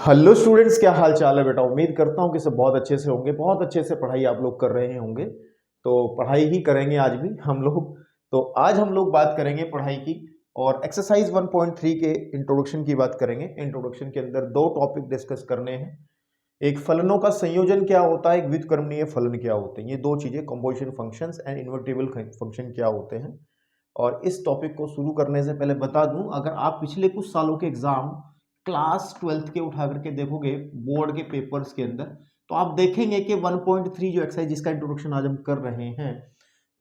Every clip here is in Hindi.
हेलो स्टूडेंट्स, क्या हाल चाल है बेटा। उम्मीद करता हूँ कि सब बहुत अच्छे से होंगे। बहुत अच्छे से पढ़ाई आप लोग कर रहे होंगे। तो पढ़ाई ही करेंगे आज भी हम लोग। तो आज हम लोग बात करेंगे पढ़ाई की और एक्सरसाइज 1.3 के इंट्रोडक्शन की बात करेंगे। इंट्रोडक्शन के अंदर दो टॉपिक डिस्कस करने हैं। एक फलनों का संयोजन क्या होता है, एक व्युत्क्रमणीय फलन क्या होते हैं। ये दो चीजें, composition functions and invertible function क्या होते हैं। और इस टॉपिक को शुरू करने से पहले बता दूं, अगर आप पिछले कुछ सालों के एग्जाम क्लास 12th के उठा करके देखोगे बोर्ड के पेपर्स के अंदर, तो आप देखेंगे कि 1.3 जो एक्सरसाइज जिसका इंट्रोडक्शन आज हम कर रहे हैं,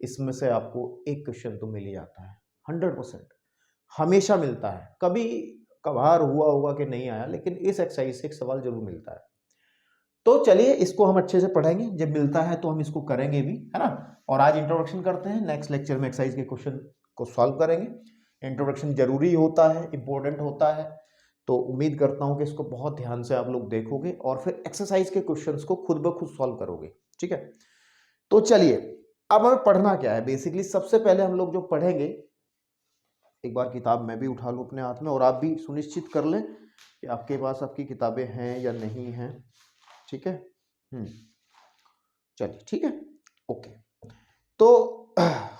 इसमें से आपको एक क्वेश्चन तो मिल ही जाता है। 100% हमेशा मिलता है। कभी कभार हुआ होगा कि नहीं आया, लेकिन इस एक्सरसाइज से एक सवाल जरूर मिलता है। तो चलिए इसको हम अच्छे से पढ़ेंगे। जब मिलता है तो हम इसको करेंगे भी, है ना। और आज इंट्रोडक्शन करते हैं, नेक्स्ट लेक्चर में एक्सरसाइज के क्वेश्चन को सॉल्व करेंगे। इंट्रोडक्शन जरूरी होता है, इंपॉर्टेंट होता है। तो उम्मीद करता हूं कि इसको बहुत ध्यान से आप लोग देखोगे और फिर एक्सरसाइज के क्वेश्चंस को खुद ब खुद सॉल्व करोगे। ठीक है। तो चलिए, अब हमें पढ़ना क्या है। बेसिकली सबसे पहले हम लोग जो पढ़ेंगे, एक बार किताब मैं भी उठा लूं अपने हाथ में और आप भी सुनिश्चित कर लें कि आपके पास आपकी किताबें हैं या नहीं हैं। ठीक है। चलिए, ठीक है, ओके। तो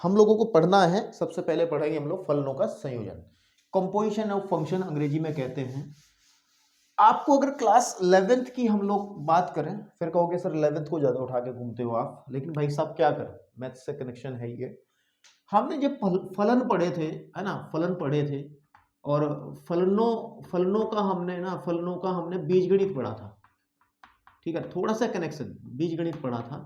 हम लोगों को पढ़ना है, सबसे पहले पढ़ेंगे हम लोग फलनों का संयोजन। कंपोजिशन ऑफ फंक्शन अंग्रेजी में कहते हैं। आपको अगर क्लास 11th की हम लोग बात करें, फिर कहोगे सर 11th को ज्यादा उठा के घूमते हो आप, लेकिन भाई साहब क्या करें, मैथ से कनेक्शन है ये। हमने जब फलन पढ़े थे, है ना, फलन पढ़े थे और फलनों फलनों का हमने ना फलनों का हमने बीजगणित पढ़ा था। ठीक है, थोड़ा सा कनेक्शन, बीजगणित पढ़ा था।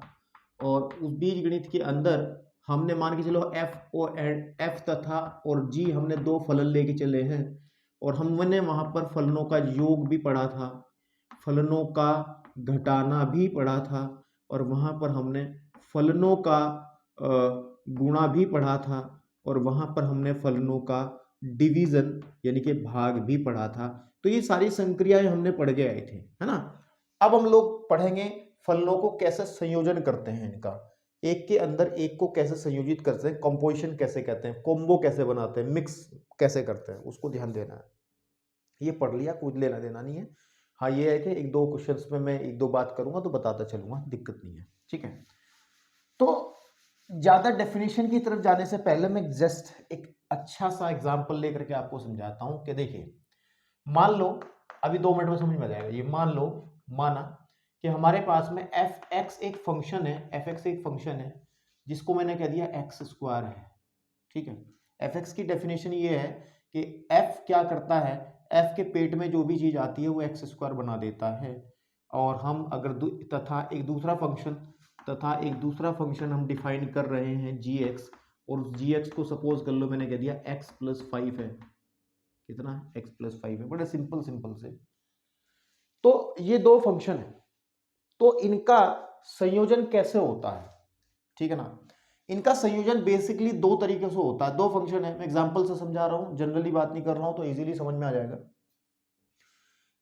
और उस बीजगणित के अंदर हमने मान के चलो एफ तथा और जी, हमने दो फलन लेके चले हैं और हमने वहां पर फलनों का योग भी पढ़ा था, फलनों का घटाना भी पढ़ा था और वहां पर हमने फलनों का गुणा भी पढ़ा था और वहां पर हमने फलनों का डिवीजन यानी कि भाग भी पढ़ा था। तो ये सारी संक्रियाएं हमने पढ़ के आए थे, है ना। अब हम लोग पढ़ेंगे फलनों को कैसे संयोजन करते हैं, इनका एक के अंदर एक को कैसे संयोजित करते हैं, कंपोजिशन कैसे कहते हैं, कॉम्बो कैसे बनाते हैं, मिक्स कैसे करते हैं, उसको ध्यान देना है। ये पढ़ लिया, कुछ लेना देना नहीं है। हाँ, ये है कि एक दो क्वेश्चंस में मैं एक दो बात करूंगा तो बताता चलूंगा, दिक्कत नहीं है। ठीक है। तो ज्यादा डेफिनेशन की तरफ जाने से पहले मैं जस्ट एक अच्छा सा एग्जांपल लेकर के आपको समझाता हूं कि देखिए, मान लो, अभी 2 मिनट में समझ में आ जाएगा ये। माना कि हमारे पास में एफ एक्स एक फंक्शन है, एफ एक्स एक फंक्शन है जिसको मैंने कह दिया एक्स स्क्वायर है। ठीक है। एफ एक्स की डेफिनेशन ये है कि एफ क्या करता है, एफ के पेट में जो भी चीज आती है वो एक्स स्क्वायर बना देता है। और हम अगर तथा एक दूसरा फंक्शन हम डिफाइन कर रहे हैं जी एक्स, और जी एक्स को सपोज कर लो मैंने कह दिया x+5 है। कितना? x+5 है। बड़े सिंपल से। तो ये दो फंक्शन है, तो इनका संयोजन कैसे होता है, ठीक है ना। इनका संयोजन बेसिकली दो तरीके से होता है। दो फंक्शन है, मैं एग्जांपल से समझा रहा हूं, जनरली बात नहीं कर रहा हूं, तो इजीली समझ में आ जाएगा।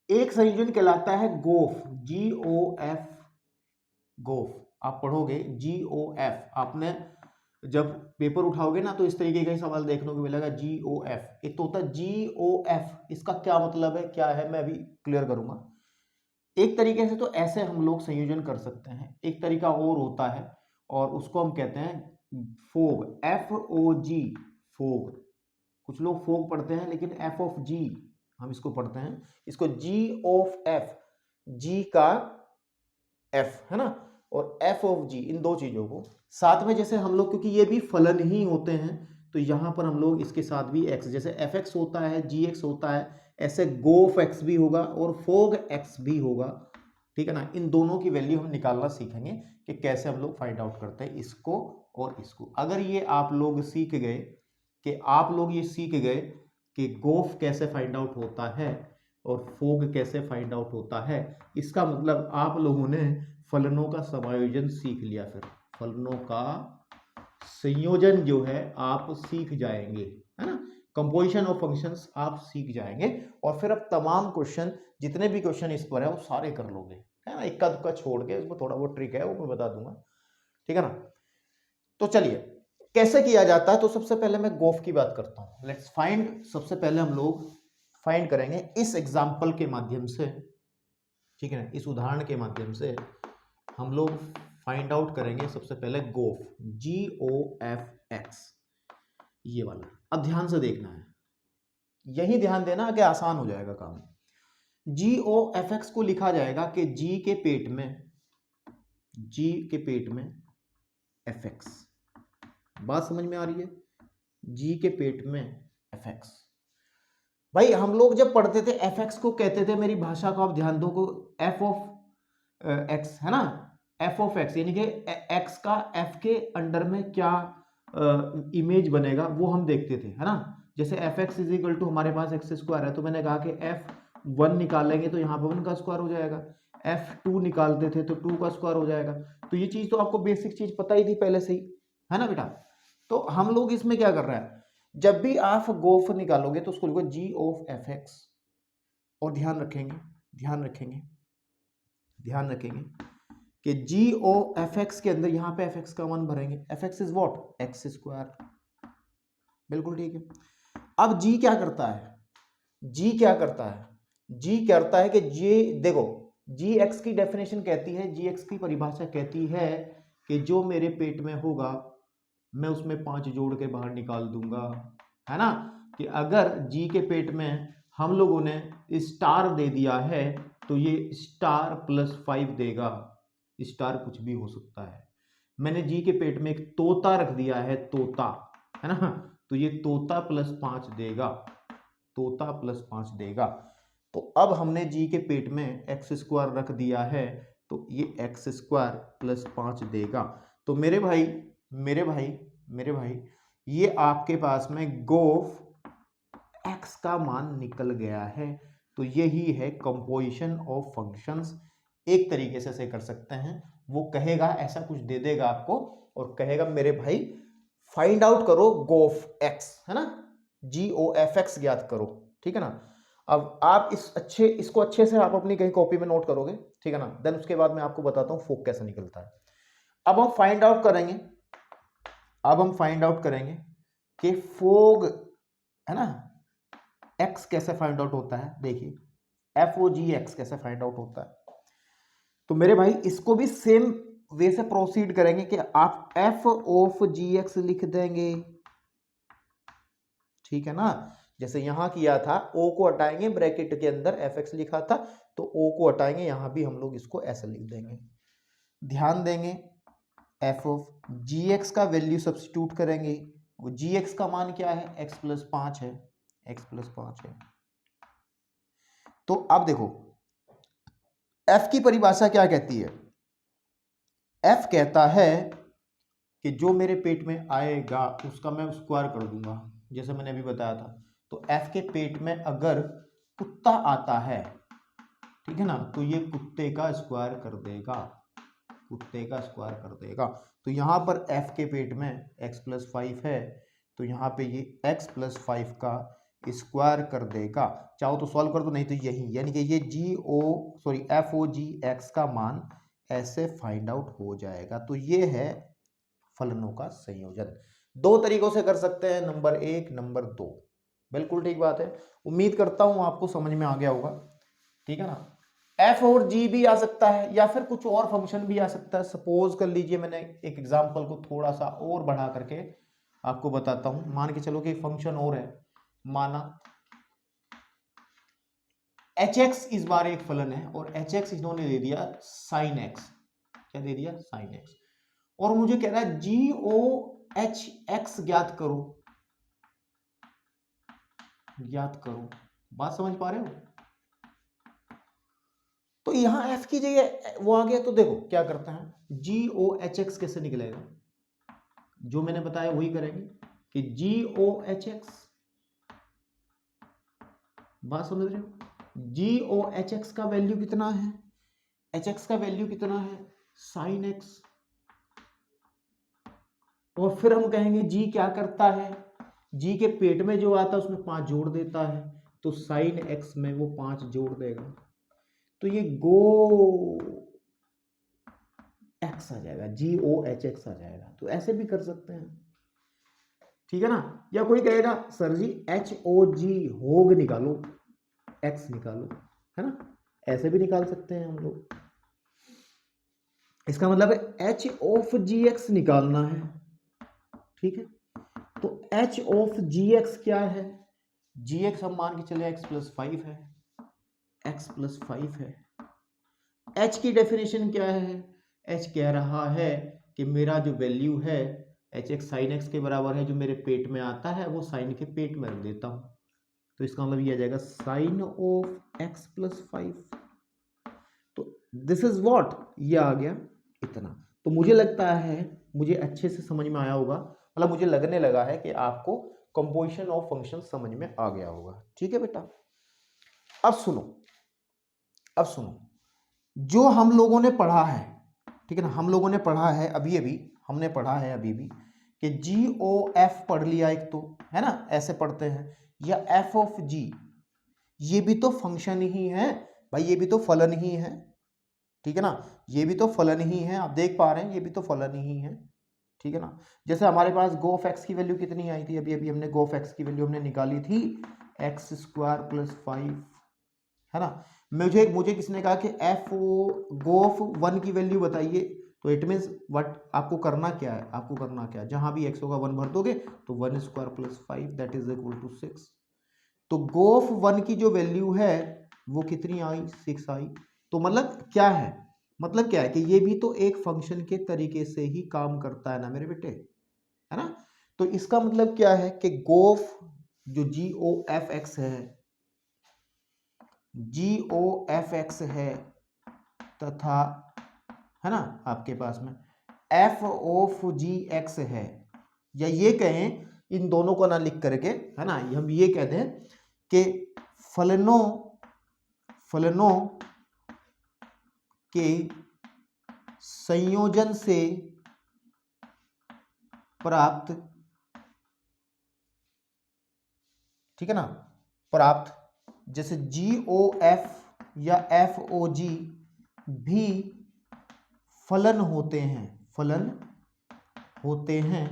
एक संयोजन कहलाता है गोफ, GOF, गोफ। आप पढ़ोगे GOF, आपने जब पेपर उठाओगे ना तो इस तरीके का ही सवाल देखने को मिलेगा, GOF। एक तो होता है GOF, इसका क्या मतलब है, क्या है, मैं अभी क्लियर करूंगा। एक तरीके से तो ऐसे हम लोग संयोजन कर सकते हैं, एक तरीका और होता है और उसको हम कहते हैं फोग, FOG, फोग। कुछ लोग फोग पढ़ते हैं लेकिन F(G) हम इसको पढ़ते हैं, इसको G(F), G का F, है ना, और F(G), इन दो चीजों को साथ में, जैसे हम लोग, क्योंकि ये भी फलन ही होते हैं, तो यहां पर हम लोग इसके साथ भी x, जैसे fx होता है, gx होता है, ऐसे गोफ x भी होगा और फोग x भी होगा। ठीक है ना। इन दोनों की वैल्यू हम निकालना सीखेंगे कि कैसे हम लोग फाइंड आउट करते हैं इसको और इसको। अगर ये आप लोग सीख गए कि गोफ कैसे फाइंड आउट होता है और फोग कैसे फाइंड आउट होता है, इसका मतलब आप लोगों ने फलनों का समायोजन सीख लिया। फिर फलनों का संयोजन जो है आप सीख जाएंगे, है ना। कंपोजिशन ऑफ फंक्शंस आप सीख जाएंगे और फिर अब तमाम क्वेश्चन, जितने भी क्वेश्चन इस पर है वो सारे कर लोगे, है ना। इक्का दुक्का छोड़ के, उसमें थोड़ा वो ट्रिक है वो मैं बता दूंगा, ठीक है ना। तो चलिए कैसे किया जाता है, तो सबसे पहले मैं गोफ की बात करता हूं। लेट्स फाइंड, सबसे पहले हम लोग फाइंड करेंगे इस एग्जाम्पल के माध्यम से ठीक है ना। इस उदाहरण के माध्यम से हम लोग फाइंड आउट करेंगे सबसे पहले गोफ, GOFX, ये वाला। अब ध्यान से देखना है, यही ध्यान देना कि आसान हो जाएगा काम। GOFX को लिखा जाएगा कि G के पेट में FX। बात समझ में आ रही है? G के पेट में FX। भाई हम लोग जब पढ़ते थे FX को कहते थे, मेरी भाषा को आप ध्यान दो, को F ऑफ X है ना, F ऑफ X, यानी कि X का F के अंडर में क्या इमेज बनेगा वो हम देखते थे, है ना। जैसे FX इज इक्वल टू हमारे पास x स्क्वायर है, तो मैंने कहा कि F1 निकालेंगे तो यहाँ पर 1 का स्क्वायर हो जाएगा, F2 निकालते थे तो 2 का स्क्वायर हो जाएगा। तो ये चीज तो आपको बेसिक चीज पता ही थी पहले से ही, है ना बेटा। तो हम लोग इसमें क्या कर रहे हैं, जब भी आप गोफ निकालोगे तो उसको लिखो G ऑफ FX, और ध्यान रखेंगे कि GOFX के अंदर यहाँ पे FX का मान भरेंगे। FX is what, x square, बिल्कुल ठीक है। अब G क्या करता है, G करता है कि देखो GX की डेफिनेशन कहती है, GX की परिभाषा कहती है कि जो मेरे पेट में होगा मैं उसमें 5 जोड़ के बाहर निकाल दूंगा, है ना। कि अगर G के पेट में हम लोगों ने स्टार दे दिया है तो ये स्टार +5 देगा। स्टार कुछ भी हो सकता है। मैंने G के पेट में एक तोता रख दिया है, तोता, है ना, तो ये तोता +5 देगा। तो अब हमने G के पेट में x स्क्वायर रख दिया है, तो ये x स्क्वायर +5 देगा। तो मेरे भाई ये आपके पास में गोफ x का मान निकल गया है। तो यही है कंपोजिशन ऑफ फंक्शंस। एक तरीके से ऐसे कर सकते हैं, वो कहेगा ऐसा कुछ दे देगा आपको और कहेगा मेरे भाई फाइंड आउट करो गोफ x, है ना, GOFX ज्ञात करो, ठीक है ना। अब आप इसको अच्छे से आप अपनी कहीं कॉपी में नोट करोगे, ठीक है ना। देन उसके बाद मैं आपको बताता हूं फोक कैसे निकलता है। अब हम फाइंड आउट करेंगे कि फोग, है ना, x कैसे फाइंड आउट होता है। देखिए FOGX कैसे फाइंड आउट होता है। तो मेरे भाई इसको भी सेम वे से प्रोसीड करेंगे कि आप F ऑफ GX लिख देंगे, ठीक है ना। जैसे यहां किया था, O को हटाएंगे, ब्रैकेट के अंदर FX लिखा था तो O को हटाएंगे, यहां भी हम लोग इसको ऐसे लिख देंगे। ध्यान देंगे F ऑफ GX का वैल्यू सब्स्टिट्यूट करेंगे। वो GX का मान क्या है, x + 5 है, तो अब देखो F की परिभाषा क्या कहती है। F कहता है कि जो मेरे पेट में आएगा उसका मैं स्क्वायर कर दूंगा, जैसे मैंने अभी बताया था। तो F के पेट में अगर कुत्ता आता है, ठीक है ना, तो ये कुत्ते का स्क्वायर कर देगा। तो यहां पर F के पेट में x + 5 है, तो यहां पे ये x + 5 का स्क्वायर कर देगा। चाहो तो सॉल्व कर दो, नहीं तो यही, यानी कि ये FOGX का मान ऐसे फाइंड आउट हो जाएगा। तो ये है फलनों का संयोजन। 2 तरीकों से कर सकते हैं, नंबर 1, नंबर 2। बिल्कुल ठीक बात है। उम्मीद करता हूं आपको समझ में आ गया होगा, ठीक है ना। F और G भी आ सकता है या फिर कुछ और फंक्शन भी आ सकता है। सपोज कर लीजिए, मैंने एक एग्जांपल को थोड़ा सा और बढ़ा करके आपको बताता हूं। मान के चलो कि एक फंक्शन और है, माना HX इस बार एक फलन है और HX इन्होंने दे दिया sin x। क्या दे दिया, sin x। और मुझे कह रहा है GOHX ज्ञात करो। बात समझ पा रहे हो। तो यहां F की जगह वो आ गया, तो देखो क्या करते हैं, GOHX कैसे निकलेगा, जो मैंने बताया वही करेंगे कि GOHX, बात समझ रहे हो। GOHX का वैल्यू कितना है, HX का वैल्यू कितना है, sin x। और फिर हम कहेंगे G क्या करता है, G के पेट में जो आता है उसमें 5 जोड़ देता है, तो sin x में वो 5 जोड़ देगा, तो ये GOX आ जाएगा, GOHX आ जाएगा। तो ऐसे भी कर सकते हैं, ठीक है ना। या कोई कहेगा सर जी HOG होग निकालो, x निकालो, है ना, ऐसे भी निकाल सकते हैं हम लोग। इसका मतलब है एच ऑफ जी एक्स निकालना है, ठीक है। तो एच ऑफ जी एक्स क्या है, जी एक्स हम मान के चले x+5 है, x+5 है। एच की डेफिनेशन क्या है, एच कह रहा है कि मेरा जो वैल्यू है एच एक्स साइन एक्स के बराबर है, जो मेरे पेट में आता है वो साइन के पेट में रख देता हूं। तो इसका मतलब ये आ जाएगा साइन ऑफ x+5। तो दिस इज व्हाट, ये आ गया इतना। तो मुझे लगता है मुझे अच्छे से समझ में आया होगा, मतलब मुझे लगने लगा है कि आपको कंपोजिशन ऑफ फंक्शन समझ में आ गया होगा, ठीक है बेटा। अब सुनो, अब सुनो, जो हम लोगों ने पढ़ा है, ठीक है ना, हम लोगों ने पढ़ा है अभी अभी, हमने पढ़ा है अभी भी कि जी ओ एफ पढ़ लिया एक, तो है ना, ऐसे पढ़ते हैं, या एफ ऑफ जी, ये भी तो फंक्शन ही है भाई, ये भी तो फलन ही है, ठीक है ना, ये भी तो फलन ही है, आप देख पा रहे हैं ये भी तो फलन ही है, ठीक है ना। जैसे हमारे पास गो ऑफ एक्स की वैल्यू कितनी आई थी, अभी अभी हमने गो ऑफ एक्स की वैल्यू हमने निकाली थी x² + 5, है ना। मुझे किसने कहा कि एफ गो ऑफ 1 की वैल्यू बताइए, तो इट मीन्स व्हाट, आपको करना क्या है, आपको करना क्या है, जहां भी x होगा 1 भर दोगे, तो 1² + 5 दैट इज इक्वल टू 6। तो गो ऑफ 1 की जो वैल्यू है वो कितनी आई, 6 आई। तो मतलब क्या है, मतलब क्या है कि ये भी तो एक फंक्शन के तरीके से ही काम करता है ना मेरे बेटे, है ना। तो इसका मतलब क्या है कि गोफ जो जी ओ एफ एक्स है, जी ओ एफ एक्स है, तथा है ना आपके पास में एफ ऑफ जी एक्स है, या ये कहें इन दोनों को ना लिख करके, है ना, हम ये कहते हैं कि फलनों फलनों के संयोजन से प्राप्त, ठीक है ना, प्राप्त, जैसे जी ओ एफ या एफ ओ जी भी फलन होते हैं, फलन होते हैं।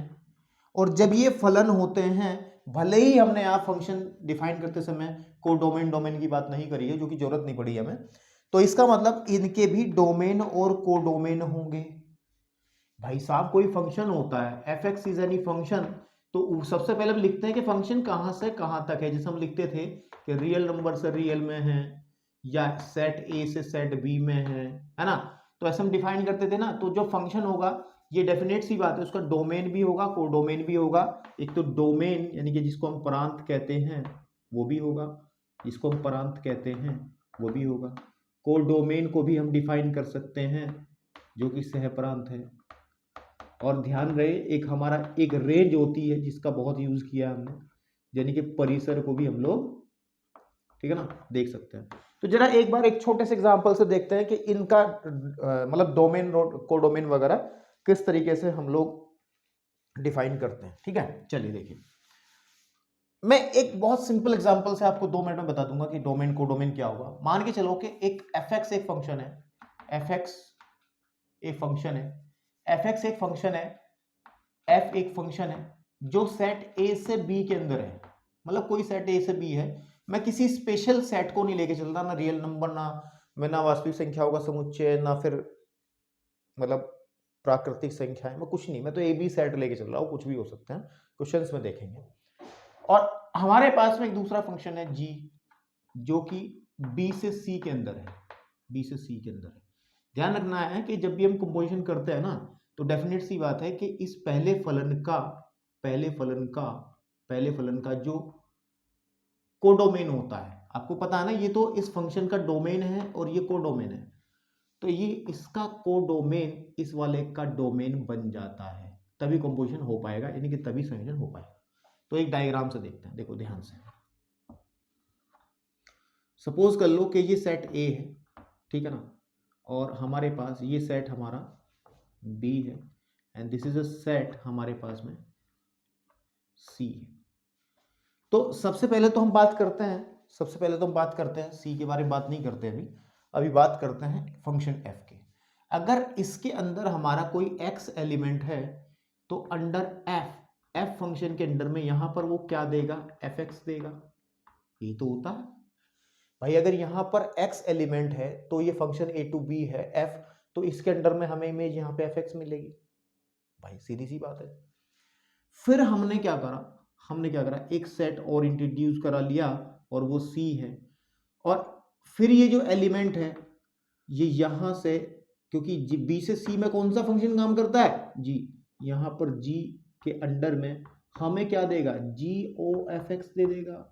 और जब ये फलन होते हैं, भले ही हमने यहाँ फंक्शन डिफाइन करते समय कोडोमेन डोमेन की बात नहीं करी है, जो कि जरूरत नहीं पड़ी हमें, तो इसका मतलब इनके भी डोमेन और कोडोमेन होंगे। भाई साहब कोई फंक्शन होता है, F x is any function, तो सबसे पहले हम लिखते हैं कि फंक्शन कहां से कहां तक है, जैसे हम लिखते थे कि रियल नंबर से रियल में है, या सेट ए से सेट बी में है ना। तो ऐसे हम डिफाइन करते थे ना। तो जो फंक्शन होगा, ये डेफिनेट सी बात है, उसका डोमेन भी होगा, कोडोमेन भी होगा। एक तो डोमेन यानी कि जिसको हम प्रांत कहते हैं वो भी होगा, जिसको हम प्रांत कहते हैं वो भी होगा। कोडोमेन को भी हम डिफाइन कर सकते हैं, जो कि सहप्रांत है। और ध्यान रहे, एक हमारा एक रेंज होती है जिसका बहुत यूज किया हमने, यानी कि परिसर को भी हम लोग, ठीक है ना, देख सकते हैं। तो जरा एक बार एक छोटे से एग्जांपल से देखते हैं कि इनका मतलब डोमेन कोडोमेन वगैरह किस तरीके से हम लोग डिफाइन करते हैं, ठीक है। चलिए देखिए, मैं एक बहुत सिंपल एग्जांपल से आपको 2 मिनट में बता दूंगा कि डोमेन कोडोमेन क्या होगा। मान के चलो कि एक एफ एक्स एक फंक्शन है, एफ एक्स एक फंक्शन है, एफ एक्स एक फंक्शन है, एफ एक फंक्शन है जो सेट ए से बी के अंदर है। मतलब कोई सेट ए से बी है, मैं किसी स्पेशल सेट को नहीं लेके चलता, ना रियल नंबर, ना वास्तविक संख्याओं का समुच्चय, ना फिर मतलब प्राकृतिक संख्याएं, मैं कुछ नहीं, मैं तो ए बी सेट लेके चल रहा हूँ, कुछ भी हो सकते हैं, क्वेश्चंस में देखेंगे। और हमारे पास में एक दूसरा फंक्शन है जी, जो कि बी से सी के अंदर है, बी से सी के अंदर है। ध्यान रखना है कि जब भी हम कंपोजिशन करते हैं ना, तो डेफिनेट सी बात है कि इस पहले फलन का जो कोडोमेन होता है, आपको पता है ना, ये तो इस फंक्शन का डोमेन है और ये कोडोमेन है, तो ये इसका कोडोमेन इस वाले का डोमेन बन जाता है, तभी कंपोजिशन हो पाएगा, यानी कि तभी संयोजन हो पाएगा। तो एक डायग्राम से देखते हैं, देखो ध्यान से। सपोज कर लो कि ये सेट ए है, ठीक है ना, और हमारे पास ये सेट हमारा बी है, and this is a set हमारे पास में सी है। तो सबसे पहले तो हम बात करते हैं सी के बारे में, बात नहीं करते अभी बात करते हैं फंक्शन एफ के। अगर इसके अंदर हमारा कोई एक्स एलिमेंट है, तो अंडर एफ फंक्शन के अंडर में यहां पर वो क्या देगा, एफ एक्स देगा, यही तो होता है। भाई अगर यहाँ पर x एलिमेंट है तो ये फंक्शन a टू b है f, तो इसके अंडर में हमें इमेज यहाँ पे fx मिलेगी। भाई सीधी सी बात है। फिर हमने क्या करा, एक सेट और इंट्रोड्यूस करा लिया और वो c है, और फिर ये जो एलिमेंट है ये यहां से, क्योंकि b से c में कौन सा फंक्शन काम करता है, g, यहां पर g के अंडर में हमें क्या देगा, g(o(f(x) दे देगा।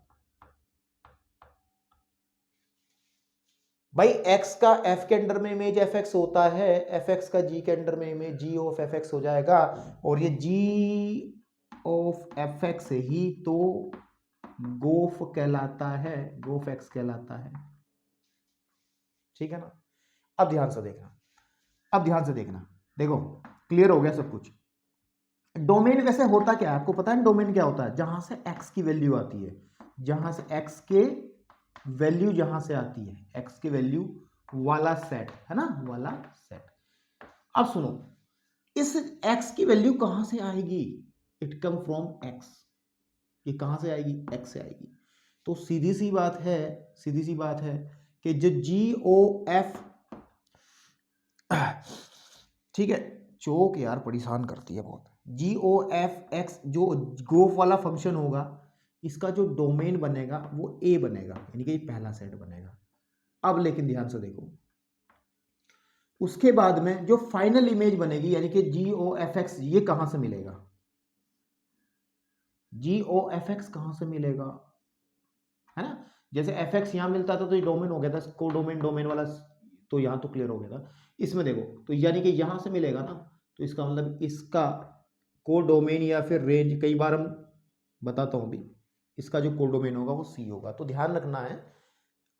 भाई x का f के अंडर में इमेज fx होता है, fx का g के अंडर में इमेज g(o(f(x) हो जाएगा, और ये g(o(f(x) ही तो गोफ कहलाता है, गोफ(x) कहलाता है। ठीक है ना। अब ध्यान से देखना, देखो क्लियर हो गया सब कुछ। डोमेन वैसे होता क्या है आपको पता है, डोमेन क्या होता है, जहां से x की वैल्यू आती है, जहां से x के वैल्यू जहां से आती है, x के वैल्यू वाला सेट है ना, वाला सेट। अब सुनो, इस x की वैल्यू कहां से आएगी, इट कम फ्रॉम x, ये कहां से आएगी, x से आएगी। तो सीधी सी बात है कि जो GOF, ठीक है, चौक यार परेशान करती है बहुत, GOF(x) जो गोफ वाला फंक्शन होगा, इसका जो डोमेन बनेगा वो A बनेगा, यानी कि पहला सेट बनेगा। अब लेकिन ध्यान से देखो, उसके बाद में जो फाइनल इमेज बनेगी यानी कि GOF(x), ये कहां से मिलेगा, GOF(x) कहां से मिलेगा, है ना। जैसे fx यहां मिलता था तो ये डोमेन हो गया था, को डोमेन वाला, तो यहां तो क्लियर हो गया था। इसमें देखो तो यानी कि यहां से मिलेगा ना, तो इसका मतलब इसका को डोमेन या फिर रेंज, कई बार हम बताता हूं भी, इसका जो को डोमेन होगा वो C होगा। तो ध्यान रखना है,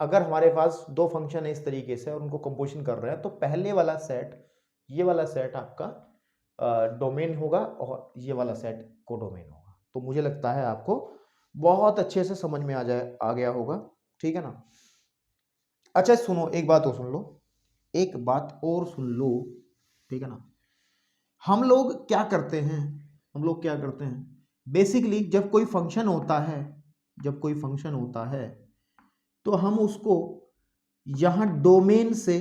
अगर हमारे पास दो फंक्शन है इस तरीके से और उनको कंपोजिशन कर रहे हैं, तो पहले वाला सेट, ये वाला सेट आपका डोमेन होगा और ये वाला सेट को डोमेन होगा। तो मुझे लगता है आपको बहुत अच्छे से समझ में आ गया होगा। ठीक है ना। अच्छा सुनो, एक बात और सुन लो, ठीक है ना। हम लोग क्या करते हैं, बेसिकली जब कोई फंक्शन होता है तो हम उसको यहां डोमेन से,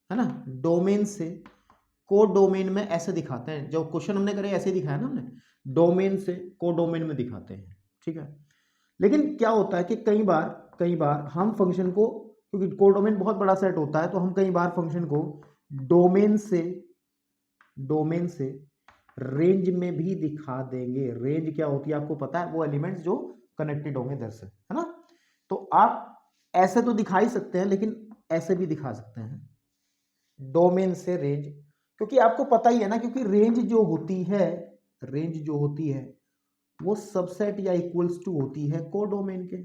है ना, डोमेन से को डोमेन में ऐसे दिखाते हैं। जो क्वेश्चन हमने करे ऐसे दिखाया ना हमने, डोमेन से को डोमेन में दिखाते हैं। ठीक है। लेकिन क्या होता है कि कई बार हम फंक्शन को, क्योंकि को डोमेन बहुत बड़ा सेट होता है, तो हम कई बार फंक्शन को डोमेन से रेंज में भी दिखा देंगे। रेंज क्या होती है आपको पता है, वो एलिमेंट्स जो कनेक्टेड होंगे इधर से, है ना। तो आप ऐसे तो दिखा ही सकते हैं, लेकिन ऐसे भी दिखा सकते हैं, डोमेन से रेंज, क्योंकि आपको पता ही है ना, क्योंकि रेंज जो होती है वो सबसेट या इक्वल्स टू होती है कोडोमेन के।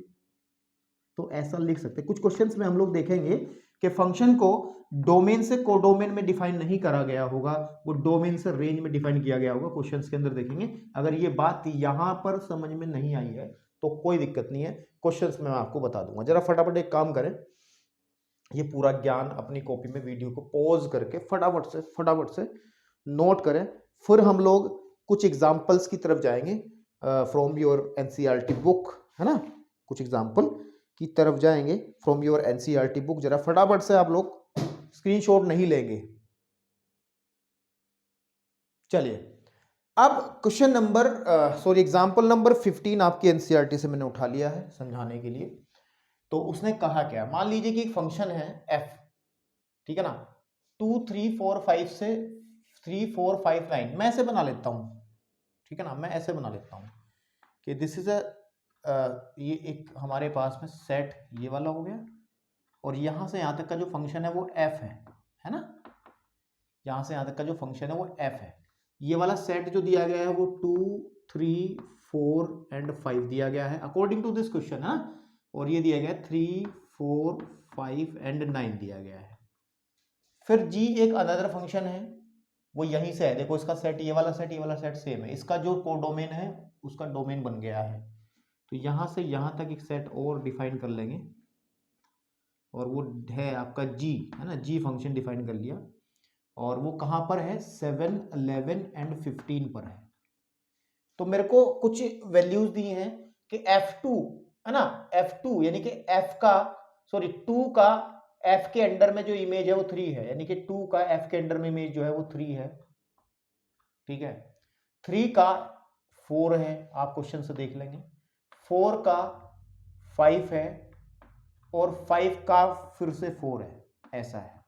तो ऐसा लिख सकते हैं। कुछ क्वेश्चंस में हम लोग देखेंगे कि फंक्शन को डोमेन से कोडोमेन में डिफाइन नहीं करा गया होगा, वो डोमेन से रेंज में डिफाइन किया गया होगा। क्वेश्चंस के अंदर देखेंगे। अगर ये बात यहां पर समझ में नहीं आई है तो कोई दिक्कत नहीं है, क्वेश्चंस में मैं आपको बता दूंगा। जरा फटाफट एक काम करें, ये पूरा ज्ञान अपनी कॉपी में वीडियो को पॉज करके फटाफट से नोट करें। फिर हम लोग कुछ एग्जाम्पल्स की तरफ जाएंगे फ्रॉम योर एनसीईआरटी बुक, है ना। कुछ एग्जाम्पल की तरफ जाएंगे फ्रॉम योर एनसीईआरटी बुक। जरा फटाफट से आप लोग स्क्रीनशॉट नहीं लेंगे। चलिए, अब क्वेश्चन नंबर एग्जाम्पल नंबर 15 आपकी एनसीईआरटी से मैंने उठा लिया है समझाने के लिए। तो उसने कहा क्या, मान लीजिए कि एक फंक्शन है f, ठीक है ना, 2 3 4 5 से 3 4 5 9, मैं ऐसे बना लेता हूं, ठीक है ना, मैं ऐसे बना लेता हूं कि दिस इज ये एक हमारे पास में सेट ये वाला हो गया, और यहां से यहां तक का जो फंक्शन है वो f है ना, यहां से यहां तक का जो फंक्शन है वो f है। ये वाला सेट जो दिया गया है वो 2 3 4 एंड 5 दिया गया है अकॉर्डिंग टू दिस क्वेश्चन, है, और ये दिया गया 3 4 5 एंड 9 दिया गया है। फिर g एक अनदर फंक्शन है, वो यहीं से है, देखो इसका सेट, ये वाला सेट सेम है, इसका जो कोडोमेन है उसका डोमेन बन गया है। तो यहां से यहां तक एक सेट और डिफाइन कर लेंगे, और वो है आपका g, है ना, g फंक्शन डिफाइन कर लिया, और वो कहां पर है, 7 11 एंड 15 पर है। तो मेरे को कुछ वैल्यूज दी हैं कि f2, है ना, f2 यानी कि f का सॉरी 2 का f के अंडर में जो इमेज है वो 3 है, यानी कि 2 का f के अंडर में इमेज जो है वो 3 है, ठीक है। 3 का 4 है, आप क्वेश्चन से देख लेंगे, 4 का 5 है और 5 का फिर से 4 है, ऐसा है,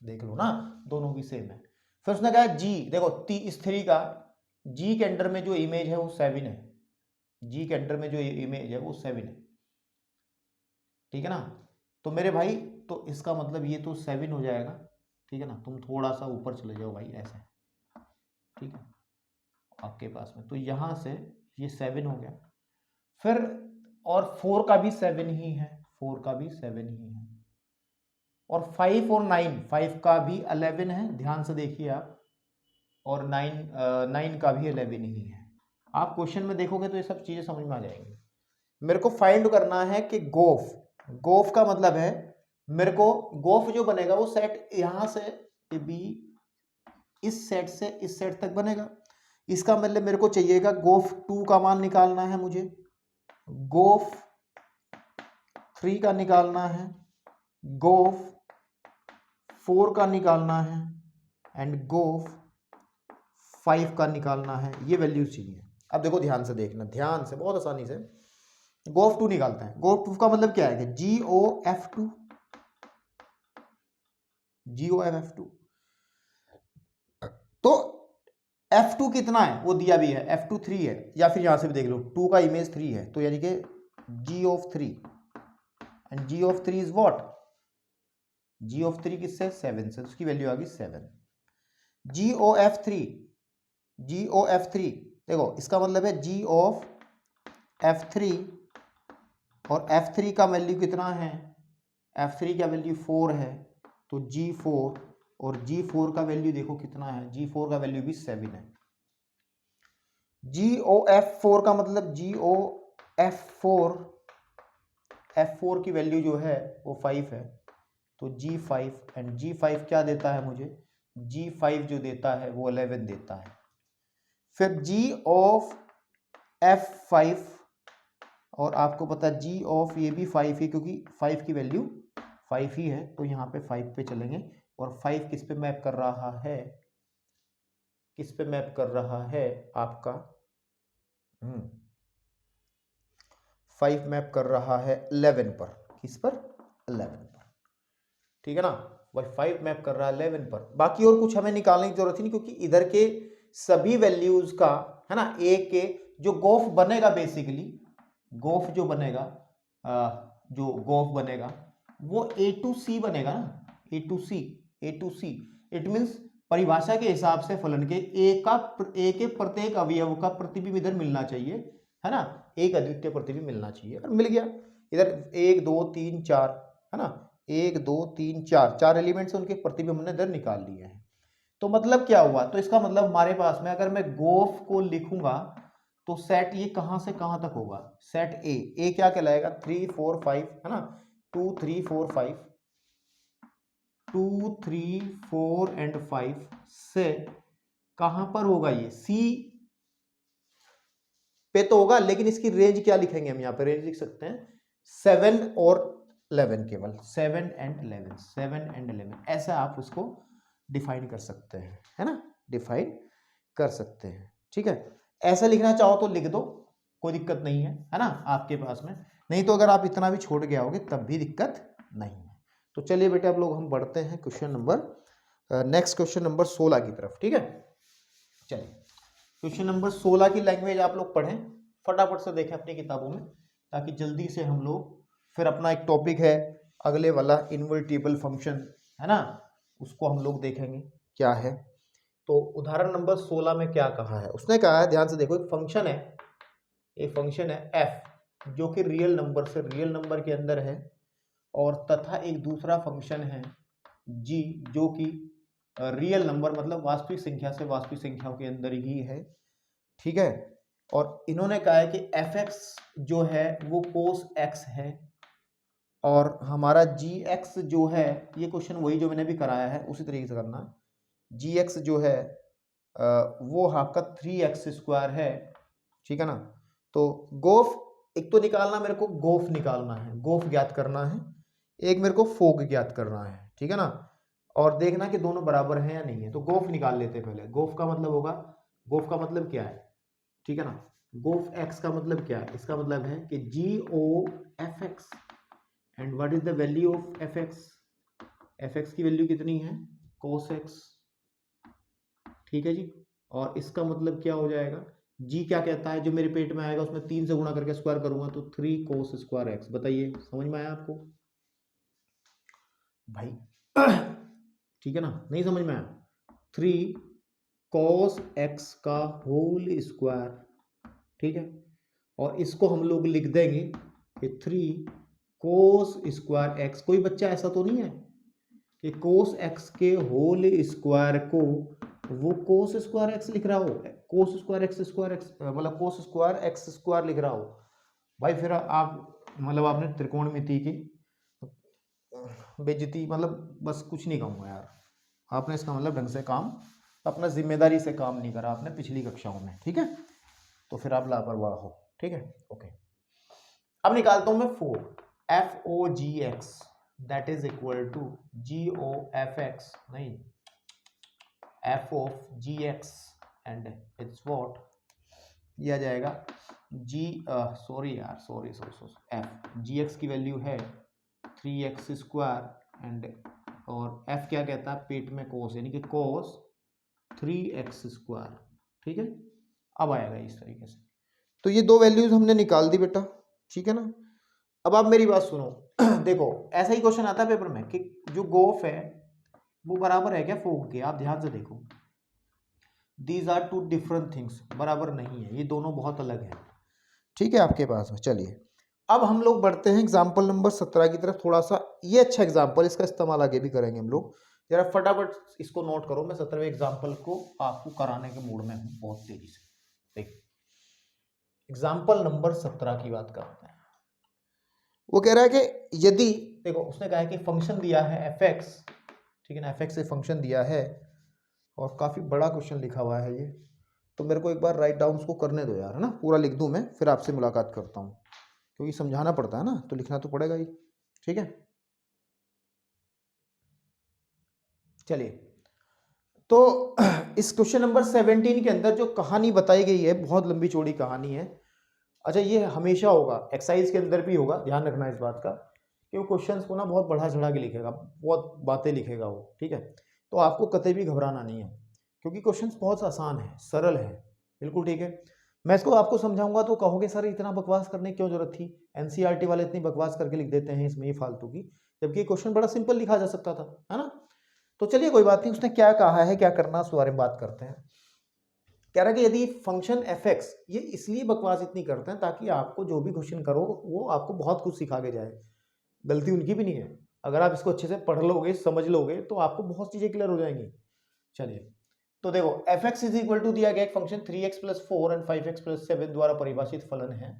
देख लो ना, दोनों भी सेम है। फिर उसने कहा g, देखो इस 3 का g के अंडर में जो इमेज है वो 7 है, g के अंडर में जो इमेज है वो 7 है, ठीक है ना। तो मेरे भाई तो इसका मतलब ये तो 7 हो जाएगा, ठीक है ना। तुम थोड़ा सा ऊपर चले जाओ भाई, ऐसे, ठीक है, आपके पास में तो यहां से ये 7 हो गया। फिर और 4 का भी 7 ही है, 4 का भी 7 ही है, और 5 और 9, 5 का भी 11 है, ध्यान से देखिए आप, और 9 का भी 11 ही है। आप क्वेश्चन में देखोगे तो ये सब चीजें समझ में आ जाएंगी। मेरे को फाइंड करना है कि गोफ, गोफ का मतलब है मेरे को गोफ जो बनेगा वो सेट यहां से बी, इस सेट से इस सेट तक बनेगा। इसका मतलब मेरे को चाहिएगा गोफ 2 का मान निकालना है, मुझे गोफ 3 का निकालना है, गोफ 4 का निकालना है एंड गोफ 5 का निकालना है। ये वैल्यू चाहिए। अब देखो ध्यान से देखना, ध्यान से, बहुत आसानी से गोफ 2 निकालते हैं। गोफ 2 का मतलब क्या है कि GOF2, GOF2। तो F2 कितना है वो दिया भी है, F2 3 है, या फिर यहां से भी देख लो 2 का इमेज 3 है, तो यानी कि G3 and G3 is what, G3 किससे 7 से, उसकी वैल्यू आ गई 7। GOF3, GOF3 देखो इसका मतलब है GOF3 और F3 का वैल्यू कितना है, F3 का वैल्यू 4 है, तो G4 और G4 का वैल्यू देखो कितना है, G4 का वैल्यू भी 7 है। GOF4 का मतलब GOF4, F4 की वैल्यू जो है वो 5 है, तो G5 एंड G5 क्या देता है मुझे, G5 जो देता है वो 11 देता है। फिर G ऑफ F5, और आपको पता है G ऑफ ये भी 5 है, क्योंकि 5 की वैल्यू 5 ही है, तो यहाँ पे 5 पे चलेंगे। और 5 किस पे मैप कर रहा है, किस पे मैप कर रहा है आपका 5 मैप कर रहा है 11 पर, किस पर, 11 पर, ठीक है ना। वही 5 मैप कर रहा है 11 पर। बाकी और कुछ हमें निकालने की जरूरत ही नहीं, क्योंकि इधर के सभी वैल्यूज का है ना, ए के जो गोफ बनेगा, बेसिकली गोफ जो बनेगा, जो गोफ बनेगा वो A to C बनेगा ना, A to C, A to C। It means परिभाषा के हिसाब से फलन के ए के प्रत्येक अवयव का प्रतिबिंब इधर मिलना चाहिए, है ना, एक अद्वितीय प्रतिबिंब मिलना चाहिए, और मिल गया। इधर 1 2 3 4 है ना, 1 2 3 4 4 एलिमेंट्स उनके प्रतिबिंब हमने इधर निकाल लिए हैं। तो मतलब क्या हुआ, तो इसका मतलब हमारे पास में अगर मैं गोफ को लिखूंगा तो सेट ये कहां से कहां तक होगा, सेट ए क्या कहलाएगा, 3 4 5 है ना, 2 3 4 5, 2 3 4 एंड 5 से कहां पर होगा, ये सी पे तो होगा, लेकिन इसकी रेंज क्या लिखेंगे हम, यहाँ पे रेंज लिख सकते हैं 7 और 11, केवल 7 एंड 11, 7 एंड 11, ऐसा आप उसको डिफाइन कर सकते हैं, है ना, डिफाइन कर सकते हैं, ठीक है। ऐसा लिखना चाहो तो लिख दो, कोई दिक्कत नहीं है ना आपके पास में, नहीं तो अगर आप इतना भी छोड़ के आओगे तब भी दिक्कत नहीं है। तो चलिए बेटे अब लोग हम बढ़ते हैं question number next question number 16 की तरफ, ठीक है। चलिए क्वेश्चन नंबर 16 की लैंग्वेज आप लोग पढ़ें, फटाफट से देखें अपनी किताबों में, ताकि जल्दी से हम लोग फिर अपना एक टॉपिक है अगले वाला इनवर्टिबल फंक्शन, है ना, उसको हम लोग देखेंगे क्या है। तो उदाहरण नंबर 16 में क्या कहा है, उसने कहा है, ध्यान से देखो, एक फंक्शन है, एक फंक्शन है f जो कि रियल नंबर से रियल नंबर के अंदर है, और तथा एक दूसरा फंक्शन है g जो कि रियल नंबर मतलब वास्तविक संख्या से वास्तविक संख्याओं के अंदर ही है, ठीक है। और इन्होंने कहा है कि fx जो है वो cos x है, और हमारा gx जो है, ये क्वेश्चन वही जो मैंने भी कराया है उसी तरीके से करना, gx जो है वो आपका 3x² है, ठीक है ना। तो गोफ एक तो निकालना मेरे को गोफ निकालना है, गोफ ज्ञात करना है, एक मेरे को फोग ज्ञात करना है, ठीक है ना। और देखना कि दोनों बराबर हैं या नहीं है। तो गोफ निकाल लेते हैं पहले। गोफ का मतलब होगा, गोफ का मतलब क्या है, ठीक है ना। गोफ एक्स का मतलब क्या है, इसका मतलब है कि g o f x, and what is the value of f x, f x की वैल्यू कितनी है, कोस एक्स, ठीक है जी। और इसका मतलब क्या हो जाएगा, जी क्या कहता है, जो मेरे पेट में आएगा उसमें 3 से गुणा करके स्क्वायर करूंगा तो 3 कोस स्क्वायर एक्स। बताइए समझ में आया आपको भाई? ठीक है ना, नहीं समझ में आया? 3 कॉस एक्स का होल स्क्वायर, ठीक है। और इसको हम लोग लिख देंगे कि 3 कोस स्क्वायर एक्स। कोई बच्चा ऐसा तो नहीं है कि कोस एक्स के होल स्क्वायर को वो कोस स्क्वायर एक्स लिख रहा हो, कोस स्क्वायर एक्स मतलब कोस स्क्वायर एक्स स्क्वायर लिख रहा हो? भाई फिर आप मतलब आपने त्रिकोणमिति की बेइज्जती, मतलब बस कुछ नहीं कहूँगा यार, आपने इसका मतलब ढंग से काम, अपना जिम्मेदारी से काम नहीं करा आपने पिछली कक्षाओं में, ठीक है। तो फिर आप लापरवाह हो, ठीक है, ओके। अब निकालता हूं मैं fog, f o g x that is equal to g o f x, नहीं f of g x and it's what, यह आ जाएगा जी सॉरी यार सॉरी एफ जी एक्स की वैल्यू है 3x स्क्वायर एंड, और f क्या कहता है, पेट में कोस, यानी कि कोस 3x स्क्वायर, ठीक है। अब आएगा इस तरीके से। तो ये दो वैल्यूज हमने निकाल दी बेटा, ठीक है ना। अब आप मेरी बात सुनो। देखो ऐसा ही क्वेश्चन आता है पेपर में कि जो गोफ है वो बराबर है क्या फोग के, आप ध्यान से देखो, these are two different things, बराबर नहीं है, ये दोनों बहुत अलग है, ठीक है आपके पास में। चलिए अब हम लोग बढ़ते हैं एग्जाम्पल नंबर 17 की तरफ। थोड़ा सा ये अच्छा एग्जाम्पल, इसका इस्तेमाल आगे भी करेंगे हम लोग। जरा फटाफट इसको नोट करो, मैं 17वें एग्जाम्पल को आपको कराने के मूड में हूँ बहुत तेजी से। देखिए एग्जाम्पल नंबर 17 की बात करते हैं। वो कह रहा है कि यदि, देखो उसने कहा है कि फंक्शन दिया है एफ एक्स, ठीक है ना, एफ एक्स से फंक्शन दिया है, और काफी बड़ा क्वेश्चन लिखा हुआ है ये, तो मेरे को एक बार राइट डाउन को करने दो यार, है ना, पूरा लिख दूं मैं, फिर आपसे मुलाकात करता हूँ, क्योंकि समझाना पड़ता है ना, तो लिखना तो पड़ेगा ही, ठीक है। चलिए तो इस क्वेश्चन नंबर 17 के अंदर जो कहानी बताई गई है, बहुत लंबी चौड़ी कहानी है। अच्छा ये हमेशा होगा, एक्सरसाइज के अंदर भी होगा, ध्यान रखना इस बात का कि वो क्वेश्चंस को ना बहुत बढ़ा चढ़ा के लिखेगा, बहुत बातें लिखेगा वो, ठीक है। तो आपको कतई भी घबराना नहीं है, क्योंकि क्वेश्चंस बहुत आसान है, सरल है, बिल्कुल ठीक है। मैं इसको आपको समझाऊंगा तो कहोगे सर इतना बकवास करने की क्यों जरूरत थी, एनसीईआरटी वाले इतनी बकवास करके लिख देते हैं इसमें ये फालतू की, जबकि क्वेश्चन बड़ा सिंपल लिखा जा सकता था, है ना। तो चलिए कोई बात नहीं, उसने क्या कहा है क्या करना उस बारे में बात करते हैं। कह रहा है कि यदि फंक्शन एफ एक्स, ये इसलिए बकवास इतनी करते हैं ताकि आपको जो भी क्वेश्चन करो वो आपको बहुत कुछ सिखा के जाए, गलती उनकी भी नहीं है। अगर आप इसको अच्छे से पढ़ लोगे समझ लोगे तो आपको बहुत चीजें क्लियर हो जाएंगी। चलिए तो देखो F x is equal to दिया गया एक फंक्शन 3x + 4 एंड 5x + 7 द्वारा परिभाषित फलन है,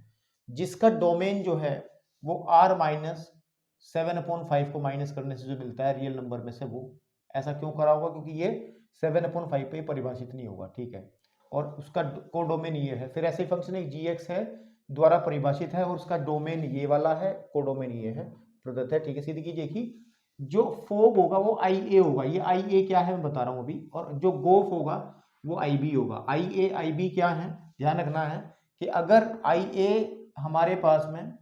जिसका डोमेन जो है वो r - 7/5 को माइनस करने से जो मिलता है रियल नंबर में से, वो ऐसा क्यों करा होगा, क्योंकि ये 7/5 पे परिभाषित नहीं होगा, ठीक है। और उसका कोडोमेन ये है। फिर ऐसे फंक्शन एक gx है द्वारा परिभाषित है और उसका डोमेन ये वाला है, कोडोमेन ये है, प्रदत्त है, ठीक है। सीधी कीजिए कि जो फोग होगा वो आई ए होगा, ये आई ए क्या है मैं बता रहा हूं अभी, और जो गोफ होगा वो आई बी होगा। आई ए आई बी क्या है, ध्यान रखना है कि अगर आई ए हमारे पास में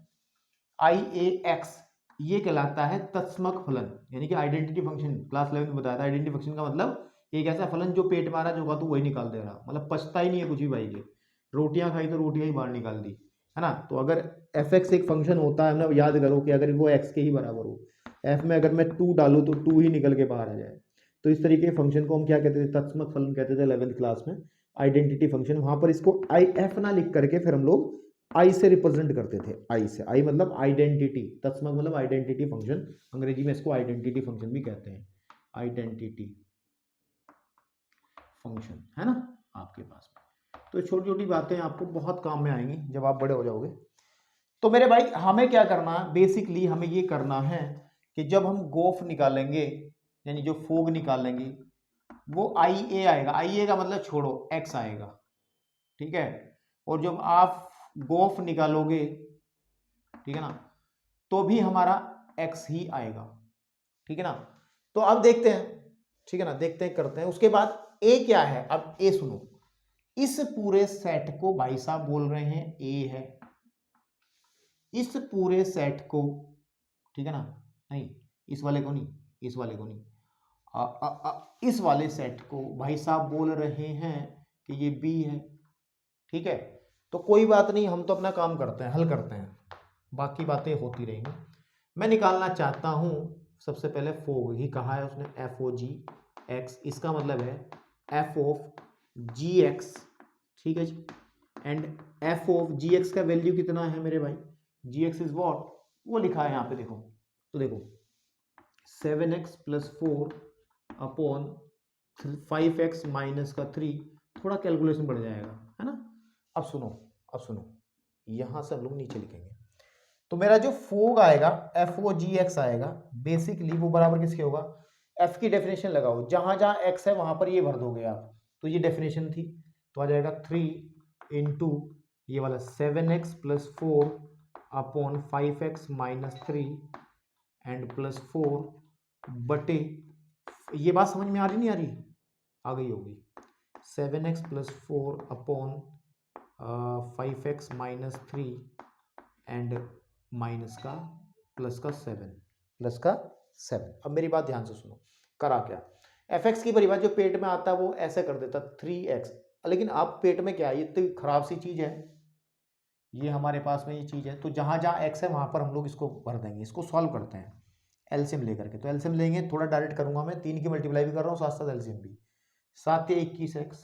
आई ए एक्स, ये कहलाता है तत्समक फलन, यानी कि आइडेंटिटी फंक्शन, क्लास 11 में बताया था। आइडेंटिटी फंक्शन का मतलब एक ऐसा फलन जो पेट में आ रहा है, जो तो वही निकाल दे रहा, मतलब पछता ही नहीं है कुछ भी भाई के, रोटियां खाई तो रोटियां ही बाहर निकाल दी, है ना। तो अगर एफ एक्स एक फंक्शन होता है ना, याद करो कि अगर वो एक्स के ही बराबर हो, एफ में अगर मैं 2 डालूं तो 2 ही निकल के बाहर आ जाए, तो इस तरीके के फंक्शन को हम क्या कहते थे, तत्समक फलन कहते थे 11th क्लास में, आइडेंटिटी फंक्शन। वहां पर इसको आई एफ ना लिख करके फिर हम लोग आई से रिप्रेजेंट करते थे, आई से, आई मतलब आइडेंटिटी, तत्समक मतलब आइडेंटिटी फंक्शन, अंग्रेजी में इसको आइडेंटिटी फंक्शन भी कहते हैं, आइडेंटिटी फंक्शन, है ना आपके पास में। तो छोटी छोटी बातें आपको बहुत काम में आएंगी जब आप बड़े हो जाओगे। तो मेरे भाई हमें क्या करना है, बेसिकली हमें ये करना है कि जब हम गोफ निकालेंगे, यानी जो फोग निकालेंगे, वो आई ए आएगा, आई ए का मतलब छोड़ो एक्स आएगा, ठीक है। और जब आप गोफ निकालोगे ठीक है ना, तो भी हमारा x ही आएगा, ठीक है ना। तो अब देखते हैं, ठीक है ना, देखते हैं, करते हैं। उसके बाद a क्या है, अब a सुनो, इस पूरे सेट को भाई साहब बोल रहे हैं a है, इस पूरे सेट को, ठीक है ना, नहीं इस वाले को नहीं, इस वाले को नहीं, इस वाले सेट को भाई साहब बोल रहे हैं कि ये b है, ठीक है। तो कोई बात नहीं, हम तो अपना काम करते हैं, हल करते हैं, बाकी बातें होती रहेंगी। मैं निकालना चाहता हूं सबसे पहले फोग ही कहा है उसने, एफ ओ जी एक्स, इसका मतलब है एफ ऑफ जी एक्स, ठीक है जी, and f of g x का वैल्यू कितना है मेरे भाई, जी एक्स इज वॉट, वो लिखा है यहाँ पे देखो, तो देखो 7x plus 4 upon 5x minus का 3, थोड़ा कैलकुलेशन बढ़ जाएगा, है ना। अब सुनो, अब सुनो, यहां से हम लोग नीचे लिखेंगे, तो मेरा जो फोग आएगा एफ ओ जी एक्स आएगा, बेसिकली वो बराबर किसके होगा, एफ की डेफिनेशन लगाओ, जहां जहां एक्स है वहां पर ये भर दोगे आप, तो ये डेफिनेशन थी, तो आ जाएगा 3 इंटू ये वाला 7x plus 4 upon 5x minus 3 and plus 4 बटे, ये बात समझ में आ रही नहीं आ रही, आ गई होगी, 7x plus 4 upon 5x minus 3 and minus का प्लस का 7, प्लस का 7। अब मेरी बात ध्यान से सुनो, करा क्या, एफ एक्स की परिभाषा जो पेट में आता है वो ऐसे कर देता 3x, लेकिन अब पेट में क्या है, ये तो खराब सी चीज है, ये हमारे पास में ये चीज है, तो जहां जहां x है वहां पर हम लोग इसको भर देंगे, इसको सॉल्व करते हैं एलसीएम लेकर के, तो एलसीएम लेंगे, थोड़ा डायरेक्ट करूंगा मैं, 3 की मल्टीप्लाई भी कर रहा हूँ साथ साथ एलसीएम भी, 7 या 21x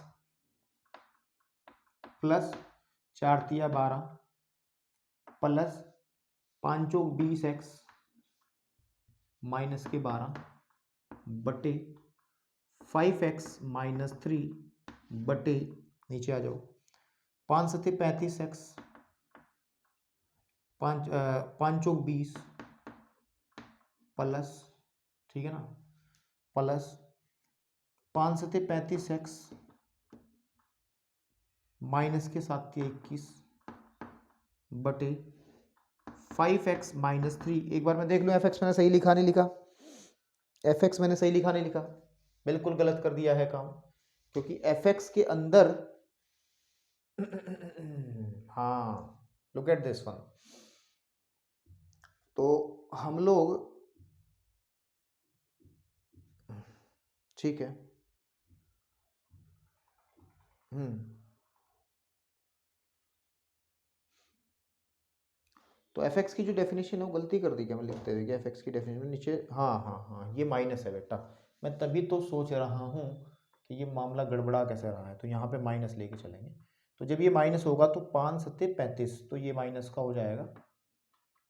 प्लस 4 या 12 प्लस 5 20x माइनस के 12 बटे 5x माइनस 3 बटे, नीचे आ जाओ, 5 से 35x, 5 20 प्लस, ठीक है ना, प्लस 5 से 35x माइनस के 7 के 21 बटे 5x माइनस 3, एक बार मैं देख लूँ एफ एक्स मैंने सही लिखा नहीं लिखा, एफ एक्स मैंने सही लिखा नहीं लिखा, बिल्कुल गलत कर दिया है काम, क्योंकि एफ एक्स के अंदर हाँ, लुक एट दिस वन, तो हम लोग, ठीक है, तो एफ एक्स की जो डेफिनेशन है वो गलती कर दी क्या मैं लिखते हुए, एफ एक्स की डेफिनेशन में नीचे, हाँ हाँ हाँ ये माइनस है बेटा, मैं तभी तो सोच रहा हूँ कि ये मामला गड़बड़ा कैसे रहा है, तो यहाँ पे माइनस लेके चलेंगे, तो जब ये माइनस होगा तो 5 सत्ते 35, तो ये माइनस का हो जाएगा,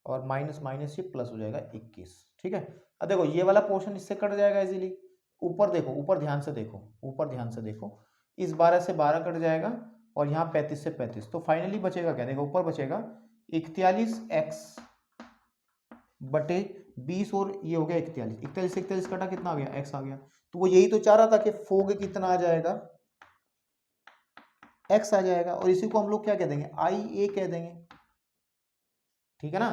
और माइनस माइनस ये प्लस हो जाएगा 21, ठीक है। अब देखो ये वाला पोर्शन इससे कट जाएगा इजीली, ऊपर देखो, ऊपर ध्यान से देखो, ऊपर ध्यान से देखो, इस 12 से 12 कट जाएगा, और यहाँ 35 से 35, तो फाइनली बचेगा क्या, देखो ऊपर बचेगा 41x बटे 20, और ये हो गया 41, 41 से 41 कटा, कितना आ गया, x आ गया, तो वो यही तो चाह रहा था कि फोग कितना आ जाएगा, x आ जाएगा, और इसी को हम लोग क्या कह देंगे, आई ए कह देंगे, ठीक है ना,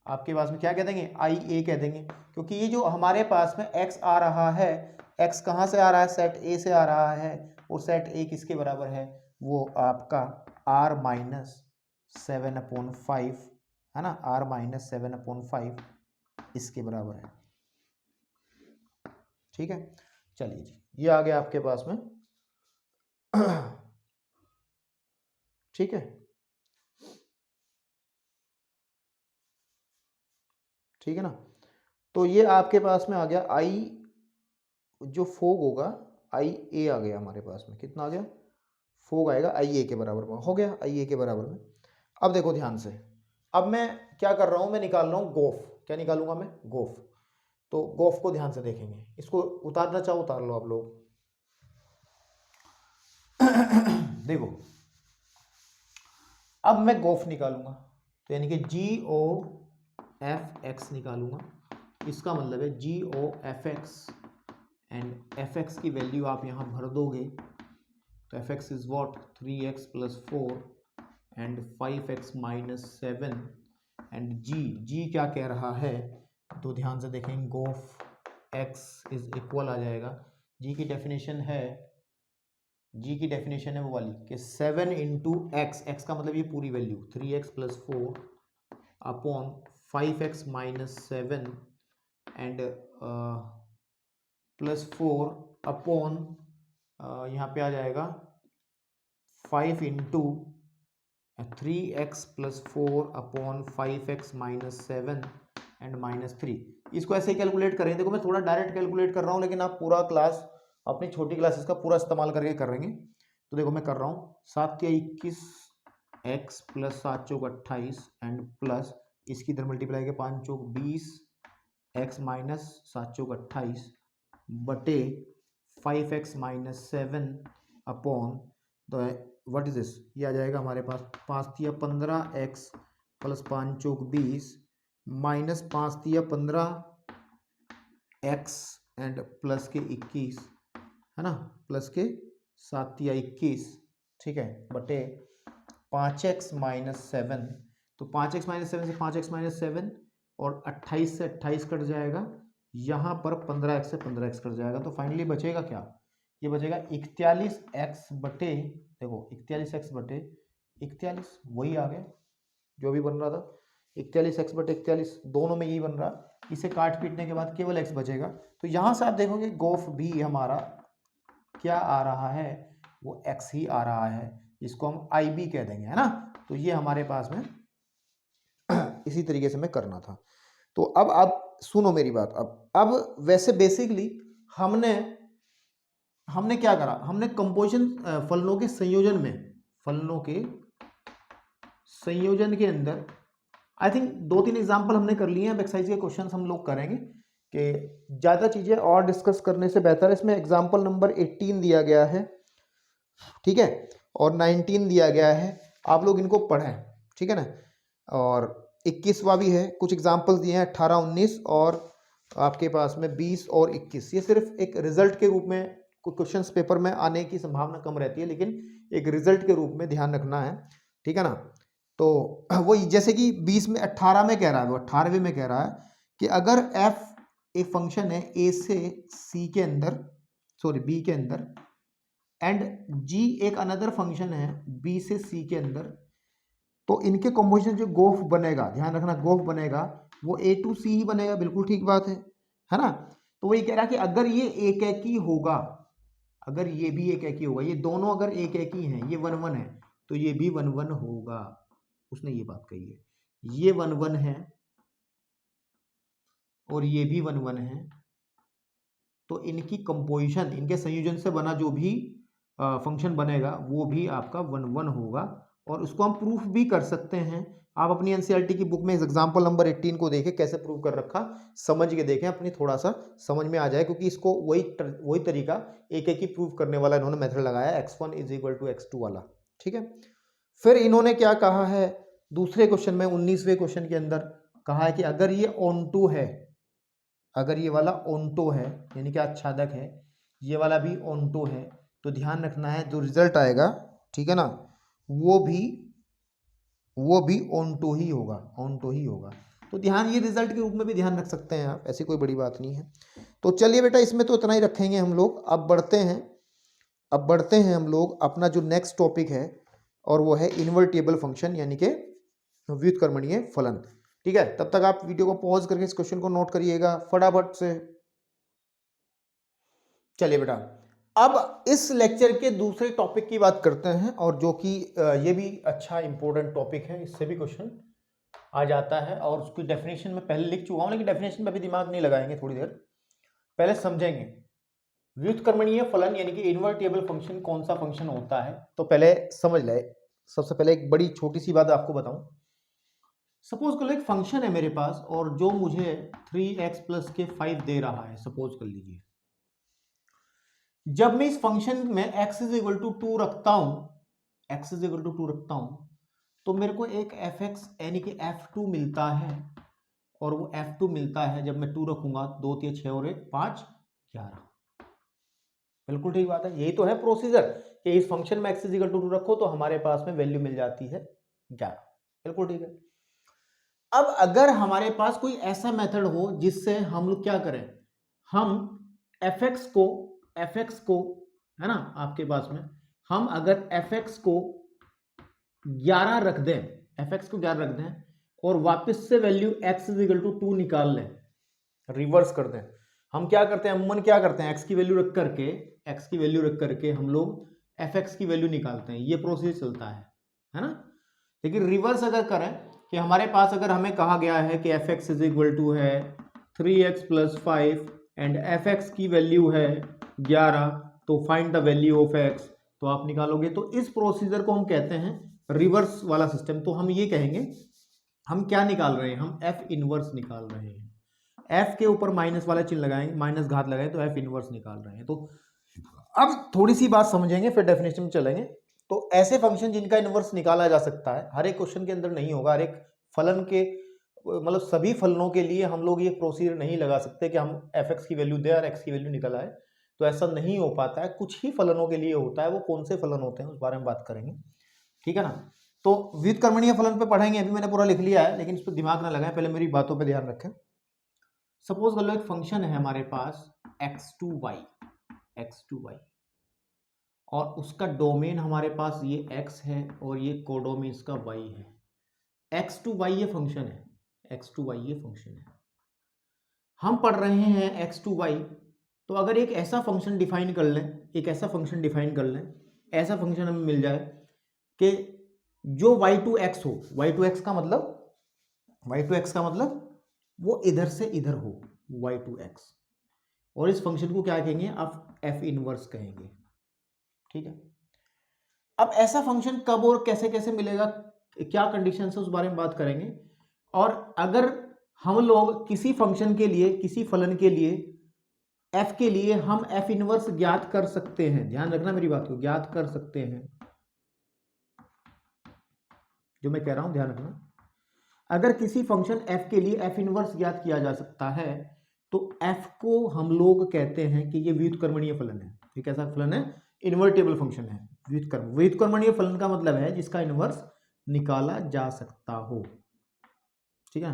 आपके पास में क्या कह देंगे, आई ए कह देंगे, क्योंकि ये जो हमारे पास में x आ रहा है, x कहाँ से आ रहा है, सेट ए से आ रहा है, और सेट ए किसके बराबर है, वो आपका r माइनस 7/5, है ना, r माइनस 7/5 इसके बराबर है, ठीक है। चलिए जी, ये आ गया आपके पास में, ठीक है, ठीक है ना, तो ये आपके पास में आ गया आई, जो फोग होगा आई ए आ गया हमारे पास में, कितना आ गया, फोग आएगा आई ए के बराबर में, हो गया आई ए के बराबर में। अब देखो ध्यान से, अब मैं क्या कर रहा हूं, मैं निकाल रहा हूं गोफ, क्या निकालूंगा मैं, गोफ, तो गोफ को ध्यान से देखेंगे, इसको उतारना चाहो उतार लो आप लोग, देखो अब मैं गोफ निकालूंगा, तो यानी कि जी ओ एफ एक्स निकालूंगा, इसका मतलब है g o f x, and f x की वैल्यू आप यहाँ भर दोगे, तो f x is what 3x plus 4 and 5x minus 7 and g क्या कह रहा है, तो ध्यान से देखेंगे, गोफ एक्स इज इक्वल आ जाएगा, जी की डेफिनेशन है वो वाली कि 7 इंटू एक्स, एक्स का मतलब ये पूरी value 3x plus 4 upon 5x minus 7 and plus 4 upon यहाँ पे आ जाएगा 5 into 3x plus 4 upon 5x minus 7 and minus 3। इसको ऐसे ही कैलकुलेट करेंगे। देखो मैं थोड़ा डायरेक्ट कैलकुलेट कर रहा हूँ, लेकिन आप पूरा क्लास अपनी छोटी क्लासेस का पूरा इस्तेमाल करके करेंगे। तो देखो मैं कर रहा हूँ 7 या 21 x plus 7 Chowk 28 and plus इसकी इधर मल्टीप्लाई के 5 चौक 20 x माइनस 7 चौक 28 बटे 5x माइनस 7 अपॉन तो व्हाट इज दिस, ये आ जाएगा हमारे पास 5 या 15x प्लस 5 चौक 20 माइनस 5 या 15x एंड प्लस के 21 है ना, प्लस के 7 या 21, ठीक है, बटे 5x माइनस 7। तो 5x माइनस 7 से 5x माइनस 7 और 28 से 28 कट जाएगा, यहाँ पर 15x से 15x कट जाएगा। तो फाइनली बचेगा क्या, ये बचेगा 41x बटे, देखो 41x बटे 41 वही आ गया जो भी बन रहा था, 41x बटे 41 दोनों में यही बन रहा। इसे काट पीटने के बाद केवल x बचेगा। तो यहाँ से आप देखोगे गोफ भी हमारा क्या आ रहा है, वो x ही आ रहा है, इसको हम IB कह देंगे, है ना। तो ये हमारे पास में इसी तरीके से मैं करना था। तो अब आप सुनो मेरी बात। अब वैसे बेसिकली हमने क्या करा, हमने कंपोजिशन फलनों के संयोजन के अंदर आई थिंक 2-3 एग्जाम्पल हमने कर लिए हैं। अब एक्सरसाइज के क्वेश्चन हम लोग करेंगे कि ज़्यादा चीज़ें और डिस्कस करने से बेहतर है। इसमें एग्जाम्पल नंबर 18 दिया गया है, ठीक है, और 19 दिया गया है, आप लोग इनको पढ़ें, ठीक है ना। और 21वां भी है, कुछ एग्जाम्पल्स दिए हैं 18, 19 और आपके पास में 20 और 21। ये सिर्फ एक रिजल्ट के रूप में कुछ क्वेश्चंस पेपर में आने की संभावना कम रहती है, लेकिन एक रिजल्ट के रूप में ध्यान रखना है, ठीक है ना। तो वो जैसे कि 20 में 18 में कह रहा है, वो 18वें में कह रहा है कि अगर f एक फंक्शन है a से c के अंदर, सॉरी b के अंदर, एंड g एक अनदर फंक्शन है b से c के अंदर, तो इनके कॉम्पोजिशन जो गोफ बनेगा, ध्यान रखना गोफ बनेगा वो a to c ही बनेगा, बिल्कुल ठीक बात है ना। तो वही कह रहा है कि अगर ये एक एक ही होगा, अगर ये भी एक एक ही होगा, ये दोनों अगर एक एक ही हैं, ये 1 1 है तो ये भी 1 1 होगा। उसने ये बात कही है, ये 1 1 है और ये भी 1 1 है, तो इनकी कंपोजिशन, इनके संयोजन से बना जो भी फंक्शन बनेगा वो भी आपका 1 1 होगा। और उसको हम प्रूफ भी कर सकते हैं। आप अपनी एनसीईआरटी की बुक में इस एग्जाम्पल नंबर 18 को देखें, कैसे प्रूव कर रखा, समझ के देखें, अपनी थोड़ा सा समझ में आ जाए, क्योंकि इसको वही तरीका एक एक ही प्रूव करने वाला इन्होंने मेथड लगाया, x1 is equal to x2 वाला, ठीक है। फिर इन्होंने क्या कहा है दूसरे क्वेश्चन में, 19वें क्वेश्चन के अंदर कहा है कि अगर ये ऑनटू है, अगर ये वाला ऑनटो है यानी कि आच्छादक है, ये वाला भी ऑनटो है, तो ध्यान रखना है जो रिजल्ट आएगा, ठीक है ना, वो भी ऑनटो ही होगा, ऑनटो ही होगा। तो ध्यान, ये रिजल्ट के रूप में भी ध्यान रख सकते हैं आप, ऐसी कोई बड़ी बात नहीं है। तो चलिए बेटा, इसमें तो इतना ही रखेंगे हम लोग। अब बढ़ते हैं हम लोग अपना जो नेक्स्ट टॉपिक है, और वो है इन्वर्टिबल फंक्शन यानी कि व्युत्क्रमणीय फलन, ठीक है। तब तक आप वीडियो को पॉज करके इस क्वेश्चन को नोट करिएगा फटाफट से। चलिए बेटा, अब इस लेक्चर के दूसरे टॉपिक की बात करते हैं, और जो कि ये भी अच्छा इंपॉर्टेंट टॉपिक है, इससे भी क्वेश्चन आ जाता है। और उसकी डेफिनेशन में पहले लिख चुका हूं, लेकिन डेफिनेशन में अभी दिमाग नहीं लगाएंगे, थोड़ी देर पहले समझेंगे। व्युत्क्रमणीय फलन यानी कि इन्वर्टिबल फंक्शन कौन सा फंक्शन होता है, तो पहले समझ ले। सबसे पहले एक बड़ी छोटी सी बात आपको बताऊं। सपोज कर लो एक फंक्शन है मेरे पास, और जो मुझे 3x प्लस के 5 दे रहा है, सपोज कर लीजिए। जब मैं इस फंक्शन में x इज इक्वल टू 2 रखता हूं, x इज इक्वल टू 2 रखता हूं, तो मेरे को एक fx यानी कि f2 मिलता है। और वो f2 मिलता है जब मैं 2 रखूंगा, 2 3 6 और 1 5 11। बिल्कुल ठीक बात है, यही तो है प्रोसीजर कि इस फंक्शन में x इज इक्वल टू 2 रखो तो हमारे पास में वैल्यू मिल जाती है 11। बिल्कुल ठीक है। अब अगर हमारे पास कोई ऐसा मेथड हो जिससे हम लोग क्या करें, हम fx को है ना आपके पास में, हम अगर fx को 11 रख दें, fx को 11 रख दें और वापस से value x is equal to 2 निकाल लें, रिवर्स कर दें। हम क्या करते हैं, अमूमन क्या करते हैं, x की वैल्यू रख करके हम लोग fx की वैल्यू निकालते हैं, ये प्रोसेस चलता है ना। लेकिन रिवर्स अगर करें कि हमारे पास अगर हमें कहा गया है कि fx इज इक्वल टू है 3x प्लस 5 एंड fx की वैल्यू है 11, तो find the value of x, तो आप निकालोगे। तो इस प्रोसीजर को हम कहते हैं रिवर्स वाला सिस्टम। तो हम ये कहेंगे, हम क्या निकाल रहे हैं, हम f इनवर्स निकाल रहे हैं। f के ऊपर माइनस वाला चिन्ह लगाएंगे, माइनस घात लगाएं तो f इनवर्स निकाल रहे हैं। तो अब थोड़ी सी बात समझेंगे फिर डेफिनेशन में चलेंगे। तो ऐसे फंक्शन जिनका इनवर्स निकाला जा सकता है, हर एक क्वेश्चन के अंदर नहीं होगा, हर एक फलन के मतलब सभी फलनों के लिए हम लोग ये प्रोसीजर नहीं लगा सकते कि हम fx की वैल्यू दे और x की वैल्यू निकल आए, तो ऐसा नहीं हो पाता है। कुछ ही फलनों के लिए होता है, वो कौन से फलन होते हैं उस बारे में बात करेंगे, ठीक है ना। तो व्युत्क्रमणीय फलन पे पढ़ेंगे, अभी मैंने पूरा लिख लिया है लेकिन इस पर दिमाग ना लगाएं, पहले मेरी बातों पर ध्यान रखें। सपोज कर लो एक फंक्शन है हमारे पास x2y और उसका डोमेन हमारे पास ये x है और ये कोडोमेन इसका y है। x2y ये फंक्शन है, हम पढ़ रहे हैं x2y। तो अगर एक ऐसा फंक्शन डिफाइन कर लें, ऐसा फंक्शन हमें मिल जाए कि जो y2x हो, y2x का मतलब वो इधर से इधर हो y2x, और इस फंक्शन को क्या कहेंगे, आप f इनवर्स कहेंगे, ठीक है। अब ऐसा फंक्शन कब और कैसे कैसे मिलेगा, क्या कंडीशन है, उस बारे में बात करेंगे। और अगर हम लोग किसी फंक्शन के लिए, किसी फलन के लिए f के लिए हम f इनवर्स ज्ञात कर सकते हैं, ध्यान रखना मेरी बात को, ज्ञात कर सकते हैं, जो मैं कह रहा हूं ध्यान रखना। अगर किसी फंक्शन f के लिए f इनवर्स ज्ञात किया जा सकता है तो f को हम लोग कहते हैं कि ये व्युत्क्रमणीय फलन है। ये कैसा फलन है, इन्वर्टेबल फंक्शन है। व्युत्क्रमणीय फलन का मतलब है जिसका इनवर्स निकाला जा सकता हो, ठीक है।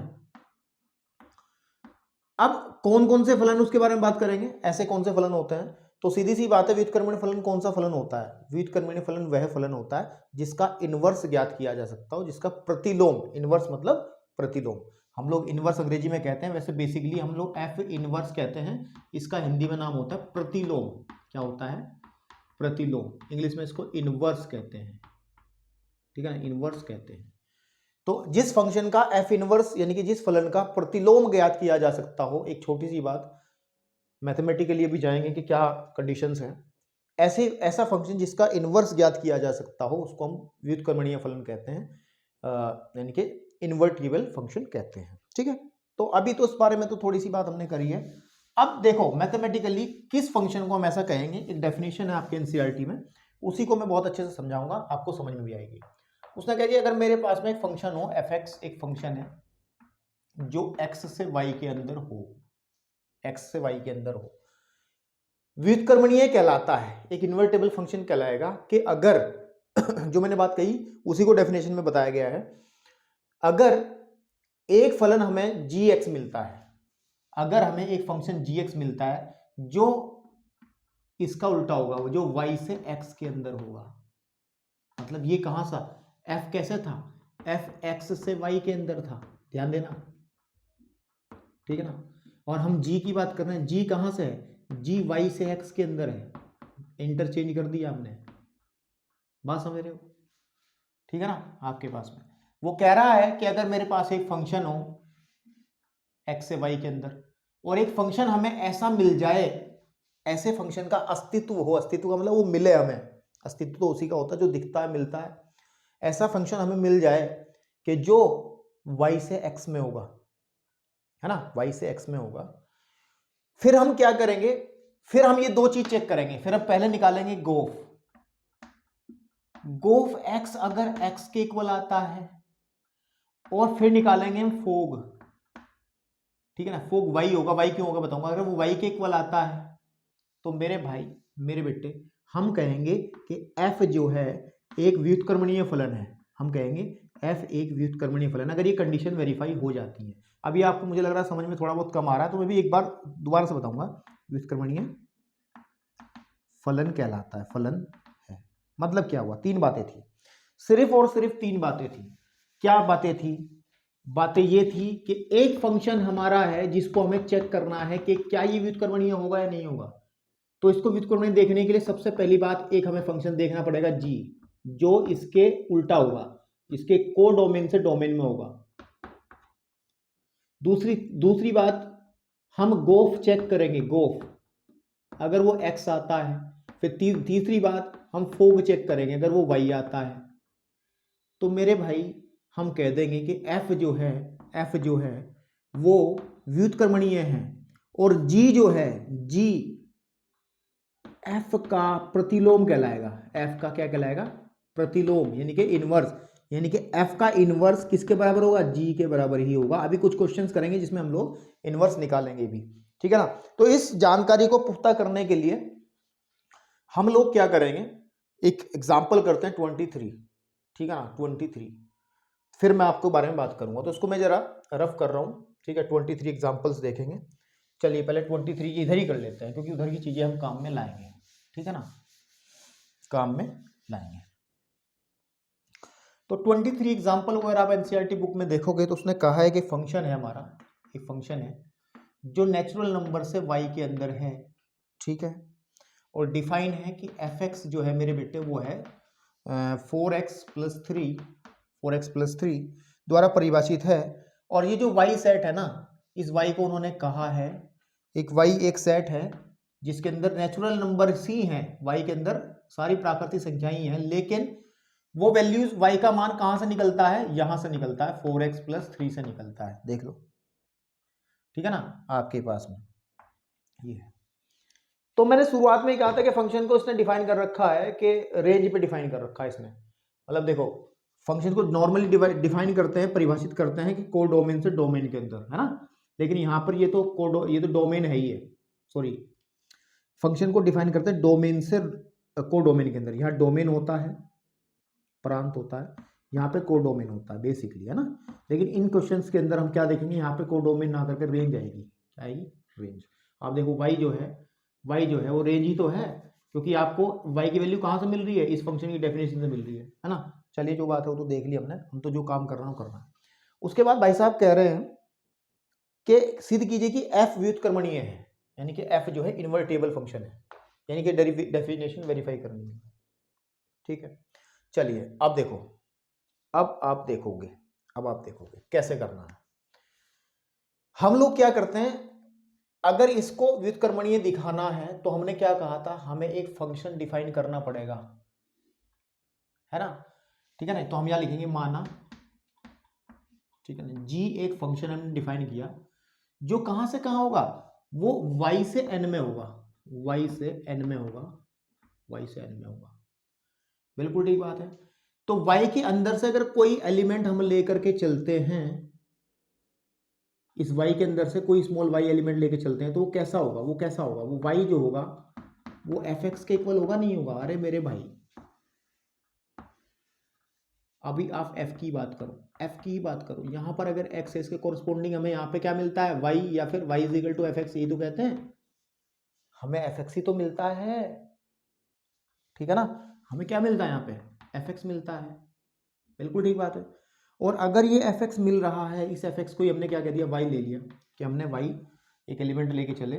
अब कौन कौन से फलन उसके बारे में बात करेंगे, ऐसे कौन से फलन होते हैं। तो सीधी सी बात है, व्युत्क्रमणीय फलन कौन सा फलन होता है, व्युत्क्रमणीय फलन वह फलन होता है जिसका इनवर्स ज्ञात किया जा सकता हो, जिसका प्रतिलोम, इनवर्स मतलब प्रतिलोम, हम लोग इनवर्स अंग्रेजी में कहते हैं, वैसे बेसिकली हम लोग एफ इनवर्स कहते हैं, इसका हिंदी में नाम होता है प्रतिलोम। क्या होता है, प्रतिलोम, इंग्लिश में इसको इनवर्स कहते हैं, ठीक है, इनवर्स कहते हैं। तो जिस फंक्शन का एफ इनवर्स यानी कि जिस फलन का प्रतिलोम ज्ञात किया जा सकता हो, एक छोटी सी बात मैथमेटिकली भी जाएंगे कि क्या कंडीशंस हैं, ऐसा फंक्शन जिसका इनवर्स ज्ञात किया जा सकता हो उसको हम व्युत्क्रमणीय फलन कहते हैं, यानी कि इन्वर्टिबल फंक्शन कहते हैं, ठीक है। तो अभी तो इस बारे में तो थोड़ी सी बात हमने करी है। अब देखो मैथमेटिकली किस फंक्शन को हम ऐसा कहेंगे, एक डेफिनेशन है आपके एनसीईआरटी में, उसी को मैं बहुत अच्छे से समझाऊंगा, आपको समझ में भी आएगी। उसने कहा कि अगर मेरे पास में एक फंक्शन हो fx, एक फंक्शन है जो x से y के अंदर हो, x से y के अंदर हो, व्युत्क्रमणीय कहलाता है, एक इन्वर्टेबल फंक्शन कहलाएगा कि अगर जो मैंने बात कही उसी को डेफिनेशन में बताया गया है, अगर एक फलन हमें gx मिलता है, अगर हमें एक फंक्शन gx मिलता है जो इसका उल्टा होगा, वो जो y से x के अंदर होगा, मतलब ये कहां सा f कैसे था, f x से y के अंदर था, ध्यान देना, ठीक है ना। और हम g की बात कर रहे हैं, g कहां से है, g y से x के अंदर है, इंटरचेंज कर दिया हमने, बात समझ रहे हो, ठीक है ना। आपके पास में वो कह रहा है कि अगर मेरे पास एक फंक्शन हो x से y के अंदर और एक फंक्शन हमें ऐसा मिल जाए, ऐसे फंक्शन का अस्तित्व हो, अस्तित्व का मतलब वो मिले हमें, अस्तित्व तो उसी का होता है जो दिखता है, मिलता है, ऐसा फंक्शन हमें मिल जाए कि जो y से x में होगा, है ना, y से x में होगा, फिर हम क्या करेंगे, फिर हम ये दो चीज चेक करेंगे। फिर हम पहले निकालेंगे गोफ x अगर x के इक्वल आता है, और फिर निकालेंगे हम फोग, ठीक है ना, फोग y होगा, y क्यों होगा बताऊंगा। अगर वो y के इक्वल आता है तो मेरे भाई मेरे बेटे हम कहेंगे कि f जो है एक व्युत्क्रमणीय फलन है, हम कहेंगे f एक व्युत्क्रमणीय फलन, अगर ये कंडीशन वेरीफाई हो जाती है। अभी आपको मुझे लग रहा है समझ में थोड़ा बहुत कम आ रहा है, तो मैं भी एक बार दोबारा से बताऊंगा। व्युत्क्रमणीय फलन कहलाता है, फलन है मतलब क्या हुआ, तीन बातें थी, सिर्फ और सिर्फ तीन बातें थी। क्या बातें थी? बातें ये थी कि एक फंक्शन हमारा है जिसको हमें चेक करना है कि क्या ये व्युत्क्रमणीय होगा या नहीं होगा। तो इसको व्युत्क्रमणीय देखने के लिए सबसे पहली बात, एक हमें फंक्शन देखना पड़ेगा g, जो इसके उल्टा होगा, इसके को डोमेन से डोमेन में होगा। दूसरी बात, हम गोफ चेक करेंगे, गोफ, अगर वो x आता है। फिर तीसरी बात, हम फोग चेक करेंगे अगर वो y आता है। तो मेरे भाई हम कह देंगे कि f जो है वो व्युत्क्रमणीय है, और g जो है, g f का प्रतिलोम कहलाएगा। f का क्या कहलाएगा? प्रतिलोम, यानी कि इनवर्स, यानी कि f का इनवर्स किसके बराबर होगा? g के बराबर ही होगा। अभी कुछ क्वेश्चंस करेंगे जिसमें हम लोग इनवर्स निकालेंगे भी, ठीक है ना। तो इस जानकारी को पुख्ता करने के लिए हम लोग क्या करेंगे, एक एग्जाम्पल करते हैं 23, ठीक है ना, 23, फिर मैं आपको बारे में बात करूंगा। तो उसको मैं जरा रफ कर रहा हूं, ठीक है। 23 एग्जाम्पल्स देखेंगे। चलिए पहले 23 इधर ही कर लेते हैं, क्योंकि उधर की चीजें हम काम में लाएंगे, ठीक है ना, काम में लाएंगे। तो 23 एग्जाम्पल अगर आप एनसीईआरटी बुक में देखोगे तो उसने कहा है कि फंक्शन है हमारा, एक फंक्शन है जो नेचुरल नंबर से y के अंदर है, ठीक है, और डिफाइन है कि fx जो है मेरे बेटे वो है 4x प्लस 3 द्वारा परिभाषित है। और ये जो y सेट है ना, इस y को उन्होंने कहा है एक y एक सेट है जिसके अंदर नेचुरल नंबर सी हैं, y के अंदर सारी प्राकृतिक संख्याएं हैं, लेकिन वो वैल्यूज y का मान कहां से निकलता है? यहां से निकलता है, 4x प्लस 3 से निकलता है, देख लो, ठीक है ना, आपके पास में ये है। तो मैंने शुरुआत में ही कहा था कि फंक्शन को इसने डिफाइन कर रखा है कि रेंज पे डिफाइन कर रखा है इसने। मतलब देखो, फंक्शन को नॉर्मली डिफाइन करते हैं, परिभाषित करते हैं कि को डोमेन से डोमेन के अंदर, है ना, लेकिन यहाँ पर ये तो डोमेन है ही है, सॉरी, फंक्शन को डिफाइन करते हैं डोमेन से को डोमेन के अंदर। यहाँ डोमेन होता है, प्रांत होता है, यहाँ पे को डोमेन होता है बेसिकली, है ना। लेकिन इन क्वेश्चंस के अंदर हम क्या देखेंगे, यहाँ पे को डोमेन ना करके रेंज आएगी, क्या आएगी? रेंज। आप देखो y जो है वो रेंज ही तो है, क्योंकि आपको y की वैल्यू कहाँ से मिल रही है? इस फंक्शन की डेफिनेशन से मिल रही है ना। चलिए जो बात है वो तो देख ली हमने, हम तो जो काम कर रहा हूँ करना है। उसके बाद भाई साहब कह रहे हैं कि सिद्ध कीजिए कि f व्युत्क्रमणीय है, यानी कि f जो है इन्वर्टेबल फंक्शन है, यानी कि डेफिनेशन वेरीफाई करनी है, ठीक है। चलिए अब देखो, अब आप देखोगे कैसे करना है। हम लोग क्या करते हैं, अगर इसको व्युत्क्रमणीय दिखाना है तो हमने क्या कहा था, हमें एक फंक्शन डिफाइन करना पड़ेगा, है ना, ठीक है ना। तो हम यहां लिखेंगे माना, ठीक है ना, g एक फंक्शन हमने डिफाइन किया जो कहां से कहां होगा, वो y से n में होगा, y से n में होगा, बिल्कुल ठीक बात है। तो y के अंदर से अगर कोई एलिमेंट हम लेकर के चलते हैं, इस y के अंदर से कोई स्मॉल y एलिमेंट लेके चलते हैं, तो वो कैसा होगा, वो y जो होगा वो fx के इक्वल होगा, नहीं होगा? अरे मेरे भाई, अभी आप f की बात करो, यहां पर अगर x है, इसके कोरस्पोंडिंग हमें यहाँ पे क्या मिलता है, y, या फिर y is equal to fx, ये तो कहते हैं, हमें fx ही तो मिलता है, ठीक है ना, हमें क्या मिलता है यहाँ पे, fx मिलता है, बिल्कुल ठीक बात है। और अगर ये fx मिल रहा है, इस fx को ही हमने क्या कह दिया, y ले लिया, कि हमने y एक एलिमेंट लेके चले,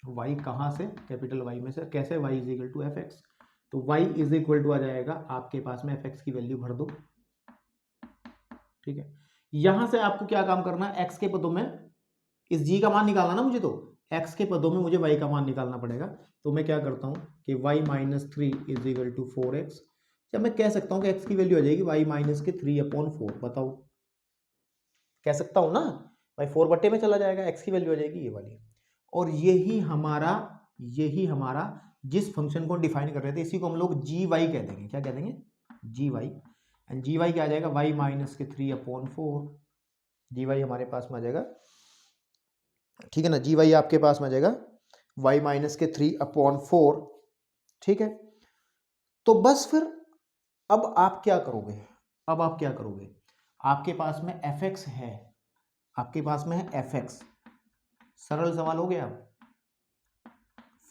y कहाँ से, कैपिटल Y में से, कैसे, y is equal to fx, तो y इज इक्वल टू आ जाएगा आपके पास में fx की वैल्यू भर दो, ठीक है। यहां से आपको क्या काम करना है, x के पदों में इस g का मान निकालना ना मुझे, तो x के पदों में मुझे y का मान निकालना पड़ेगा। तो मैं क्या करता हूं कि y minus 3 is equal to 4x, जब मैं कह सकता हूं कि x की वैल्यू आ जाएगी y माइनस के 3/4, बताओ, कह सकता हूं ना, भाई 4 बट्टे में चला जाएगा, x की वैल्यू आ जाएगी ये वाली। और यही हमारा जिस फंक्शन को डिफाइन कर रहे थे, इसी को हम लोग gy कह देंगे, क्या कह देंगे, gy, एंड gy क्या आ जाएगा, y माइनस के 3/4, gy हमारे पास में आ जाएगा, ठीक है ना, gy आपके पास में आ जाएगा y माइनस के 3/4, ठीक है। तो बस फिर अब आप क्या करोगे, अब आप क्या करोगे, आपके पास में fx है, आपके पास में है fx, सरल सवाल हो गया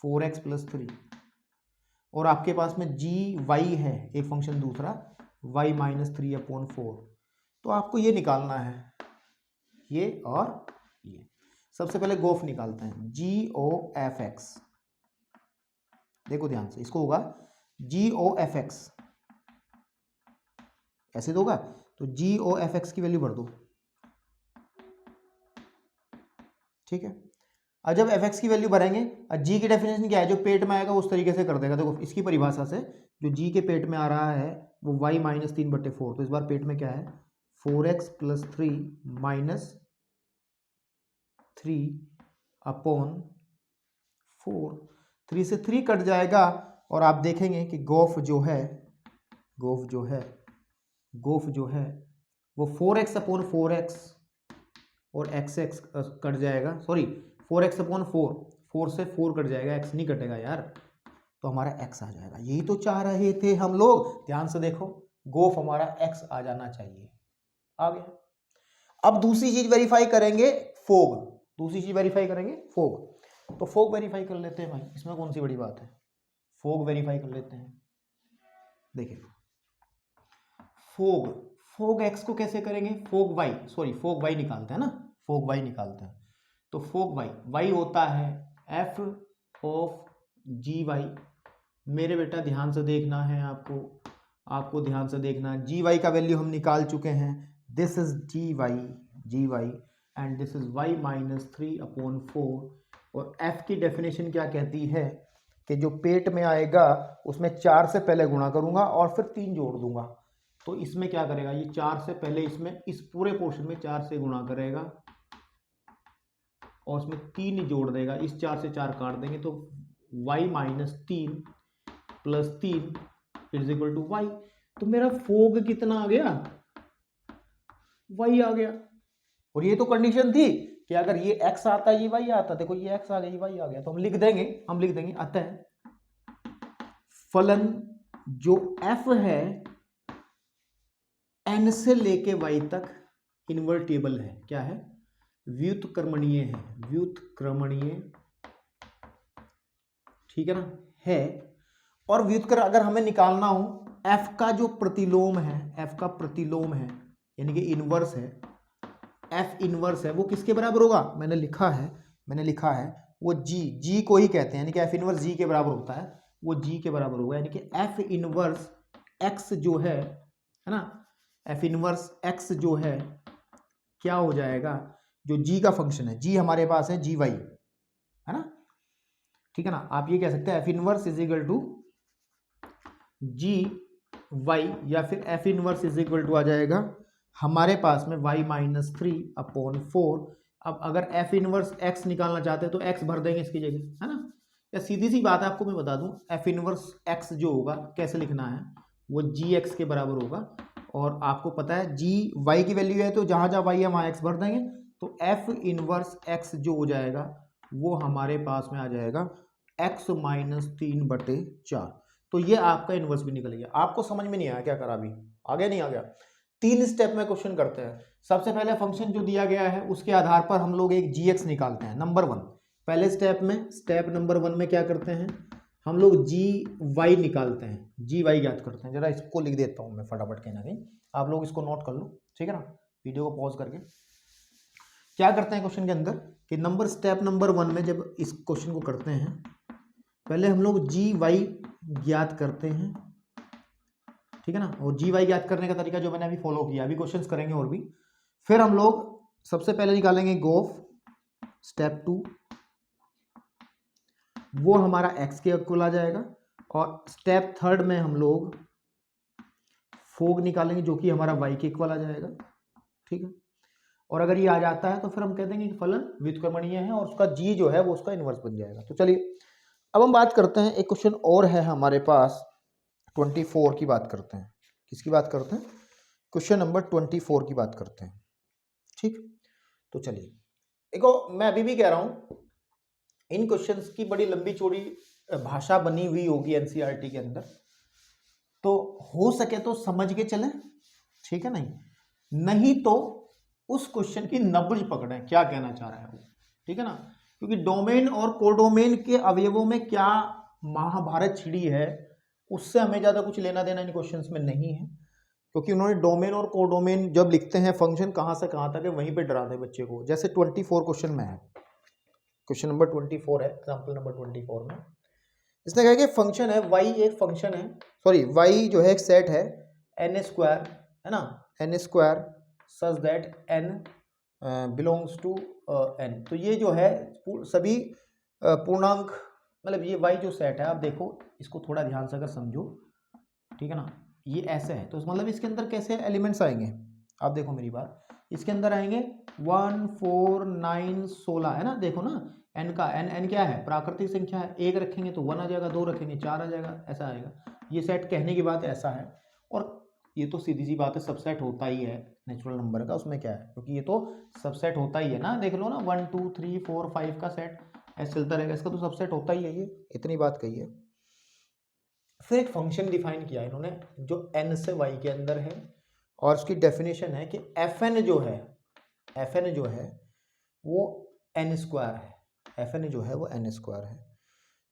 4x + 3, और आपके पास में gy है एक फंक्शन दूसरा y - 3/4, तो आपको ये निकालना है, ये और ये। सबसे पहले गोफ निकालते हैं, GOFX, देखो ध्यान से, इसको होगा GOFX, ऐसे दोगा तो GOFX की वैल्यू भर दो, ठीक है। अब जब fx की वैल्यू भरेंगे, अब g की डेफिनेशन क्या है, जो पेट में आएगा उस तरीके से कर देगा। देखो इसकी परिभाषा से जो g के पेट में आ रहा है वो y - 3/4, तो इस बार पेट में क्या है 4x + 3 - 3/4, 3 से 3 कट जाएगा, और आप देखेंगे कि गोफ जो है वो 4x/4x और x कट जाएगा, सॉरी 4x/4, 4 से 4 कट जाएगा, x नहीं कटेगा यार, तो हमारा x आ जाएगा। यही तो चाह रहे थे हम लोग, ध्यान से देखो, गोफ हमारा x आ जाना चाहिए, आ गया। अब दूसरी चीज वेरीफाई करेंगे, फोग, दूसरी चीज वेरीफाई करेंगे फोग, तो फोग वेरीफाई कर लेते हैं भाई, इसमें कौन सी बड़ी बात है, फोग वेरीफाई कर लेते हैं। देखिए फोग x को कैसे करेंगे, फोग y निकालते हैं ना, फोग y निकालते हैं, तो फोग y होता है f ऑफ gy। मेरे बेटा ध्यान से देखना है, आपको ध्यान से देखना है, gy का वैल्यू हम निकाल चुके हैं, this is gy and this is y - 3/4, और f की डेफिनेशन क्या कहती है कि जो पेट में आएगा उसमें 4 से पहले गुणा करूंगा और फिर 3 जोड़ दूंगा, तो इसमें क्या करेगा, ये 4 से पहले इसमें इस पूरे पोर्शन में 4 से गुणा करेगा और उसमें 3 जोड़ देगा, इस 4 से 4 काट देंगे, तो y - 3 + 3 = y, तो मेरा फोग कितना आ गया, y आ गया। और ये तो कंडीशन थी कि अगर ये x आता ये y आता, देखो ये x आ गया ये y आ गया, तो हम लिख देंगे अतः फलन जो f है n से लेके y तक इन्वर्टिबल है, क्या है, व्युत्क्रमणीय है, व्युत्क्रमणीय, ठीक है ना, है। और व्युत्क्रम अगर हमें निकालना हो, f का जो प्रतिलोम है, f का प्रतिलोम है यानी कि इनवर्स है, f इनवर्स है, वो किसके बराबर होगा, मैंने लिखा है वो g को ही कहते हैं, यानी कि f इनवर्स g के बराबर होता है, वो g के बराबर होगा, यानी कि f इनवर्स x जो है ना, f इनवर्स x जो है क्या हो जाएगा, जो g का फंक्शन है, g हमारे पास है gy, है ना, ठीक है ना, आप ये कह सकते हैं f इनवर्स = gy, या फिर f इनवर्स = आ जाएगा हमारे पास में y - 3/4। अब अगर f इनवर्स x निकालना चाहते हैं तो x भर देंगे इसकी जगह, है ना, या सीधी सी बात है, आपको मैं बता दूं, f इनवर्स x जो होगा कैसे लिखना है, वो gx के बराबर होगा, और आपको पता है g y की वैल्यू है, तो जहां जहां y है वहां x भर देंगे, तो f इनवर्स x जो हो जाएगा वो हमारे पास में आ जाएगा x - 3/4। तो ये आपका इनवर्स भी निकल गया। आपको समझ में नहीं आया क्या करा, अभी आ गया नहीं आ गया। 3 स्टेप में क्वेश्चन करते हैं। सबसे पहले फंक्शन जो दिया गया है उसके आधार पर हम लोग एक gx निकालते हैं, नंबर 1। पहले स्टेप नंबर 1 में क्या करते हैं, हम लोग gy निकालते हैं, gy ज्ञात करते हैं। जरा इसको लिख देता हूं मैं फटाफट, कहीं ना कहीं आप लोग इसको नोट कर लो, ठीक है ना, वीडियो को पॉज करके। क्या करते हैं क्वेश्चन के अंदर कि स्टेप नंबर 1 में जब इस क्वेश्चन को करते हैं, पहले हम लोग gy ज्ञात करते हैं, ठीक है ना, और gy ज्ञात करने का तरीका जो मैंने अभी फॉलो किया, अभी क्वेश्चंस करेंगे और भी। फिर हम लोग सबसे पहले निकालेंगे गोफ, स्टेप 2, वो हमारा x के इक्वल आ जाएगा, और स्टेप 3 में हम लोग फोग निकालेंगे जो कि हमारा y के इक्वल आ जाएगा, ठीक है। और अगर ये आ जाता है तो फिर हम कह देंगे कि फलन व्युत्क्रमणीय है और उसका g जो है वो उसका इनवर्स बन जाएगा। तो चलिए अब हम बात करते हैं, एक क्वेश्चन और है हमारे पास, 24 की बात करते हैं। किसकी बात करते हैं, क्वेश्चन नंबर 24 की बात करते हैं, ठीक। तो चलिए देखो, मैं अभी भी कह रहा हूं इन क्वेश्चंस की बड़ी लंबी चौड़ी भाषा बनी हुई होगी एनसीईआरटी के अंदर, तो हो सके तो समझ के चलें, ठीक है नहीं तो उस क्वेश्चन की नब्ज पकड़ें क्या कहना चाह रहा है वो, ठीक है ना, क्योंकि डोमेन और कोडोमेन के अवयवों में क्या महाभारत छिड़ी है उससे हमें ज्यादा कुछ लेना देना इन क्वेश्चंस में नहीं है, क्योंकि उन्होंने डोमेन और कोडोमेन जब लिखते हैं फंक्शन कहां से कहां तक है वहीं पे डरा दे बच्चे को। जैसे 24 क्वेश्चन में है, क्वेश्चन नंबर 24 है, एग्जाम्पल नंबर 24 में इसने कहा कि फंक्शन है y एक फंक्शन है, सॉरी y जो है एक सेट है n स्क्वायर, है ना, n square such that n belongs to n। तो ये जो है सभी पूर्णांक, मतलब ये y जो सेट है, आप देखो इसको थोड़ा ध्यान से अगर समझो, ठीक है ना, ये ऐसे है तो मतलब इसके अंदर कैसे एलिमेंट्स आएंगे, आप देखो मेरी बात, इसके अंदर आएंगे 1 4 9 16, है ना, देखो ना n का n क्या है, प्राकृतिक संख्या है, एक रखेंगे तो 1 आ जाएगा, 2 रखेंगे 4 आ जाएगा, ऐसा आएगा। ये सेट कहने की बात ऐसा है, और ये तो सीधी सी बात है, सबसेट होता ही है नेचुरल नंबर का, उसमें क्या है, क्योंकि ये तो सबसेट होता ही है ना, देख लो ना 1 2 3 4 5 का सेट ऐसे चलता रहेगा, इसका तो सबसेट होता ही है, ये इतनी बात कही है। फिर एक फंक्शन डिफाइन किया इन्होंने जो n से y के अंदर है, और उसकी डेफिनेशन है कि fn जो है वो n स्क्वायर है, fn जो है वो n स्क्वायर है।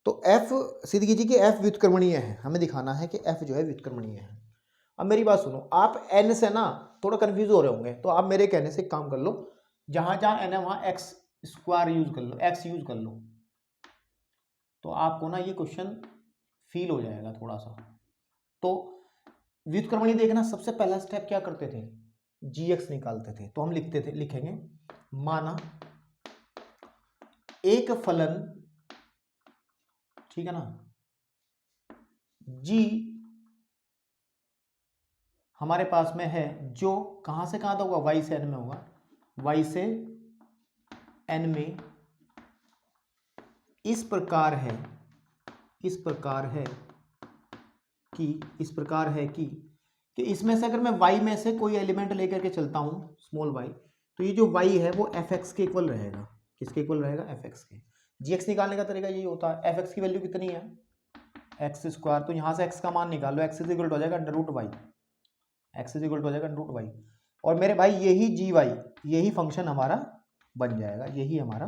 तो f सीधी कीजिए कि f व्युत्क्रमणीय है, हमें दिखाना है कि f जो है व्युत्क्रमणीय है। अब मेरी बात सुनो, आप n से ना थोड़ा कंफ्यूज हो रहे होंगे, तो आप मेरे कहने से एक काम कर लो, जहां जहां n है वहां x स्क्वायर यूज कर लो, x यूज कर लो, तो आपको ना ये क्वेश्चन फील हो जाएगा थोड़ा सा। तो व्युत्क्रमणीय देखना, सबसे पहला स्टेप क्या करते थे, gx निकालते थे, तो हम लिखेंगे माना एक फलन, ठीक है ना, g हमारे पास में है जो कहां से कहां तक होगा, y से n में होगा, y से n में इस प्रकार है कि इसमें से अगर मैं y में से कोई एलिमेंट लेकर के चलता हूं स्मॉल y, तो ये जो y है वो fx के इक्वल रहेगा, किसके इक्वल रहेगा, fx के। gx निकालने का तरीका यही होता है, fx की वैल्यू कितनी है, x स्क्वायर, तो यहां से x का मान निकाल लो, x इज इक्वल हो जाएगा under root y, x is equal हो जाएगा अंडर रूट y, और मेरे भाई यही gy यही फंक्शन हमारा बन जाएगा, यही हमारा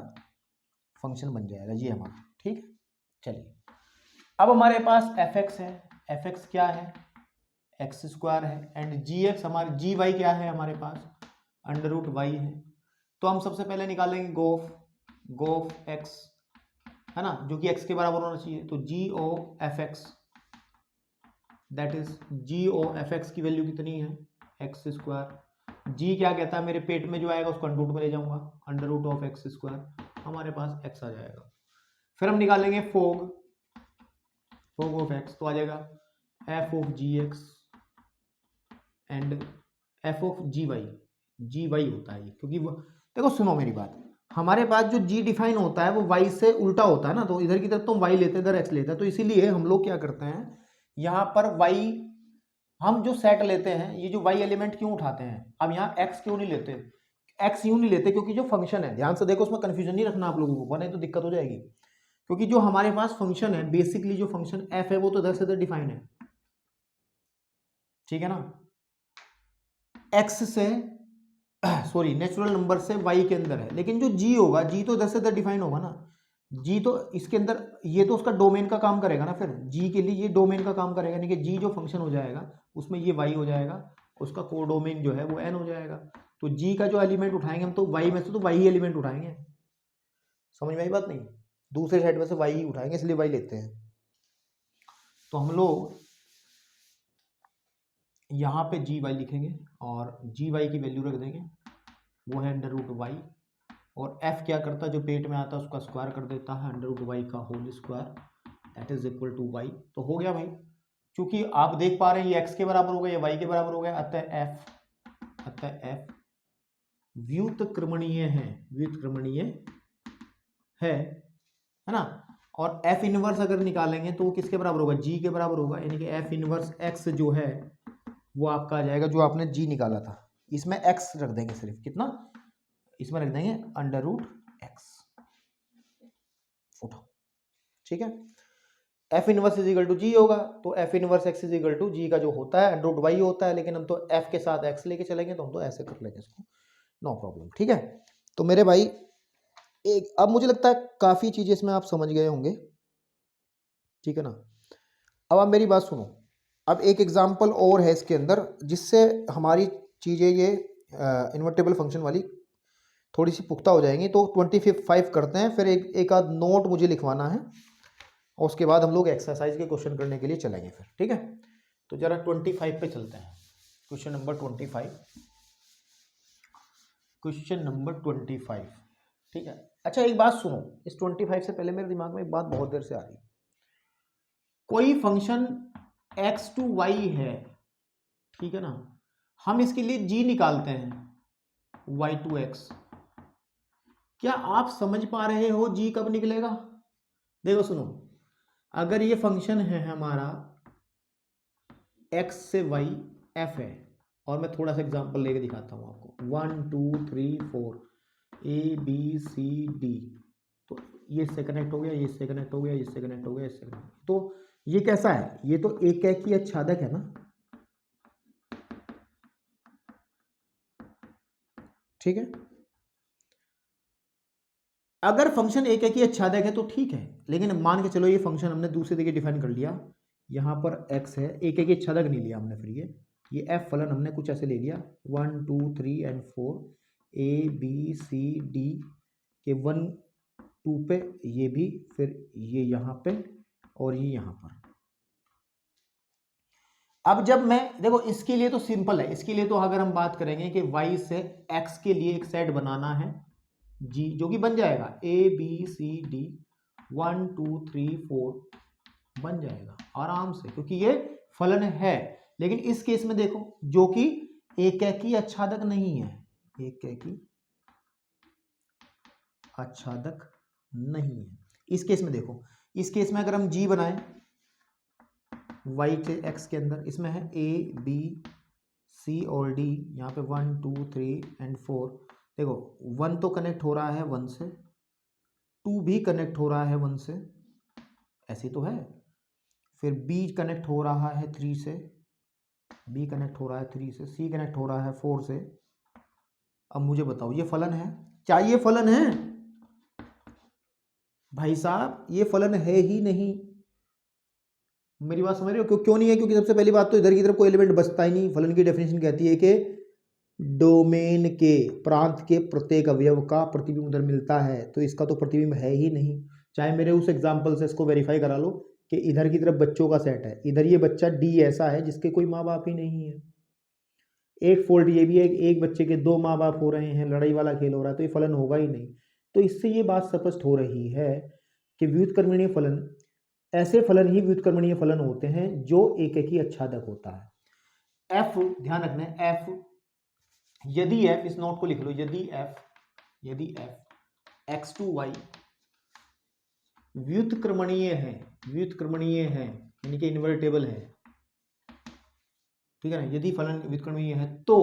फंक्शन बन जाएगा, ये हमारा, ठीक है। चलिए अब हमारे पास fx है, fx क्या है, एक्स स्क्वायर है, एंड gx हमारे gy क्या है हमारे पास, अंडर रूट y है। तो हम सबसे पहले निकालेंगे गोफ x, है ना, जो कि x के बराबर होना चाहिए, तो go fx, that is go fx की वैल्यू कितनी है, एक्स स्क्वायर, g क्या कहता है, मेरे पेट में जो आएगा उसको अंडर रूट में ले जाऊंगा, under root of X square, हमारे पास x आ जाएगा। फिर हम निकालेंगे फोग ऑफ x, तो आ जाएगा f of gx and f of gy होता है, क्योंकि वो देखो सुनो मेरी बात, हमारे पास जो g डिफाइन होता है वो y से उल्टा होता है ना, तो इधर की तरफ तो हम y लेते हैं, इधर x लेते हैं, तो इसीलिए हम लोग क्या करते हैं, यहाँ पर y हम जो सेट लेते हैं, ये जो y एलिमेंट क्यों उठाते हैं, अब यहाँ x क्यों नहीं लेते, x यूं नहीं लेते क्योंकि जो फंक्शन है, ध्यान से देखो उसमें कंफ्यूजन नहीं रखना आप लोगों को, वरना तो दिक्कत हो जाएगी, क्योंकि जो हमारे पास फंक्शन है बेसिकली जो फंक्शन f है वो तो इधर से इधर डिफाइन है, ठीक है ना, x से सॉरी नेचुरल नंबर से y के अंदर है, लेकिन जो g होगा, g तो इधर से इधर डिफाइन होगा ना, g तो इसके अंदर, ये तो उसका डोमेन का काम करेगा ना, फिर g के लिए ये डोमेन का काम करेगा, यानी कि g जो फंक्शन हो जाएगा उसमें ये y हो जाएगा, उसका कोडोमेन जो है वो n हो जाएगा, तो g का जो एलिमेंट उठाएंगे हम तो y में से तो y ही एलिमेंट उठाएंगे, समझ में आई बात नहीं, दूसरे साइड में से y ही उठाएंगे, इसलिए y लेते हैं। तो हम लोग यहाँ पे gy लिखेंगे और gy की वैल्यू रख देंगे, वो है अंडर रूट y, और f क्या करता है, जो पेट में आता है उसका स्क्वायर कर देता है, अंडर रूट y का whole square, that is equal to y। तो हो गया भाई, क्योंकि आप देख पा रहे हैं ये x के बराबर हो गया, ये y के बराबर हो गया, अतः f व्युत्क्रमणीय है ना, और f इनवर्स अगर निकालेंगे तो वो किसके बराबर होगा, g के बराबर होगा, यानी कि f इनवर्स x जो है वो आपका आ जाएगा, जो आपने g निकाला था, इसमें x रख देंगे, सिर्फ कितना, इसमें रख देंगे अंडर रूट x, उठाओ, ठीक है। F inverse is equal to g होगा, तो f inverse x is equal to g का जो होता है अंडर रूट वाई होता है, लेकिन हम तो एफ के साथ एक्स लेके चलेंगे तो हम तो ऐसे कर लेंगे इसको, नो प्रॉब्लम। ठीक है, तो मेरे भाई एक अब मुझे लगता है काफ़ी चीज़ें इसमें आप समझ गए होंगे, ठीक है ना। अब आप मेरी बात सुनो, अब एक एग्जाम्पल और है इसके अंदर जिससे हमारी चीज़ें ये इन्वर्टेबल फंक्शन वाली थोड़ी सी पुख्ता हो जाएंगी। तो 25 करते हैं, फिर एक आध नोट मुझे लिखवाना है और उसके बाद हम लोग एक्सरसाइज के क्वेश्चन करने के लिए चलेंगे फिर, ठीक है। तो जरा 25 पे चलते हैं, क्वेश्चन नंबर 25, क्वेश्चन नंबर 25, ठीक है। अच्छा एक बात सुनो, इस 25 से पहले मेरे दिमाग में एक बात बहुत देर से आ रही है। कोई फंक्शन x टू y है, ठीक है ना, हम इसके लिए g निकालते हैं y टू x। क्या आप समझ पा रहे हो g कब निकलेगा? देखो सुनो, अगर ये फंक्शन है हमारा x से y f है, और मैं थोड़ा सा एग्जांपल लेके दिखाता हूं आपको, 1 2 3 4 a b c d, तो ये इससे कनेक्ट हो गया, ये इससे कनेक्ट हो गया, ये इससे कनेक्ट हो गया, इससे कनेक्ट, तो ये कैसा है? ये तो एक एक ही आच्छादक है ना, ठीक है। अगर फंक्शन एक एक ही आच्छादक है तो ठीक है, लेकिन मान के चलो ये फंक्शन हमने दूसरे तरीके डिफाइन कर लिया, यहां पर x है, एक एक ही आच्छादक नहीं लिया हमने, फिर ये f फलन हमने कुछ ऐसे ले लिया 1 2 3 and 4 a b c d के 1 2 पे, ये भी, फिर ये यहां पे और ये यहां पर। अब जब मैं देखो इसके लिए तो सिंपल है, इसके लिए तो अगर हम बात करेंगे कि y से x के लिए एक सेट बनाना है g, जो कि बन जाएगा a b c d 1 2 3 4 बन जाएगा आराम से, क्योंकि ये फलन है। लेकिन इस केस में देखो, जो कि एकैकी आच्छादक नहीं है, एकैकी आच्छादक नहीं है, इस केस में देखो, इस केस में अगर हम g बनाएं y के x के अंदर, इसमें है a b c और d, यहाँ पे 1 2 3 एंड 4, देखो 1 तो कनेक्ट हो रहा है 1 से, 2 भी कनेक्ट हो रहा है 1 से, ऐसे तो है, फिर b कनेक्ट हो रहा है 3 से, b कनेक्ट हो रहा है 3 से, c कनेक्ट हो रहा है 4 से। अब मुझे बताओ ये फलन है? क्या ये फलन है? भाई साहब ये फलन है ही नहीं, मेरी बात समझ रहे हो? क्यों नहीं है? क्योंकि सबसे पहली बात तो इधर की तरफ कोई एलिमेंट बचता ही नहीं। फलन की डेफिनेशन कहती है कि डोमेन के प्रांत के प्रत्येक अवयव का प्रतिबिंब उधर मिलता है, तो इसका तो प्रतिबिंब है ही नहीं। चाहे मेरे उस एग्जाम्पल से इसको वेरीफाई करा लो कि इधर की तरफ बच्चों का सेट है, इधर ये बच्चा डी ऐसा है जिसके कोई माँ बाप ही नहीं है। एक फॉल्ट ये भी है कि एक बच्चे के 2 माँ बाप हो रहे हैं, लड़ाई वाला खेल हो रहा है, तो ये फलन होगा ही नहीं। तो इससे ये बात स्पष्ट हो रही है कि व्युत्क्रमणीय फलन, ऐसे फलन ही व्युत्क्रमणीय फलन होते हैं जो एक ही आच्छादक होता है। एफ, ध्यान रखना है, एफ यदि f, इस नोट को लिख लो, यदि f x टू y व्युत्क्रमणीय है यानी कि इन्वर्टेबल है, ठीक है ना, यदि फलन व्युत्क्रमणीय है तो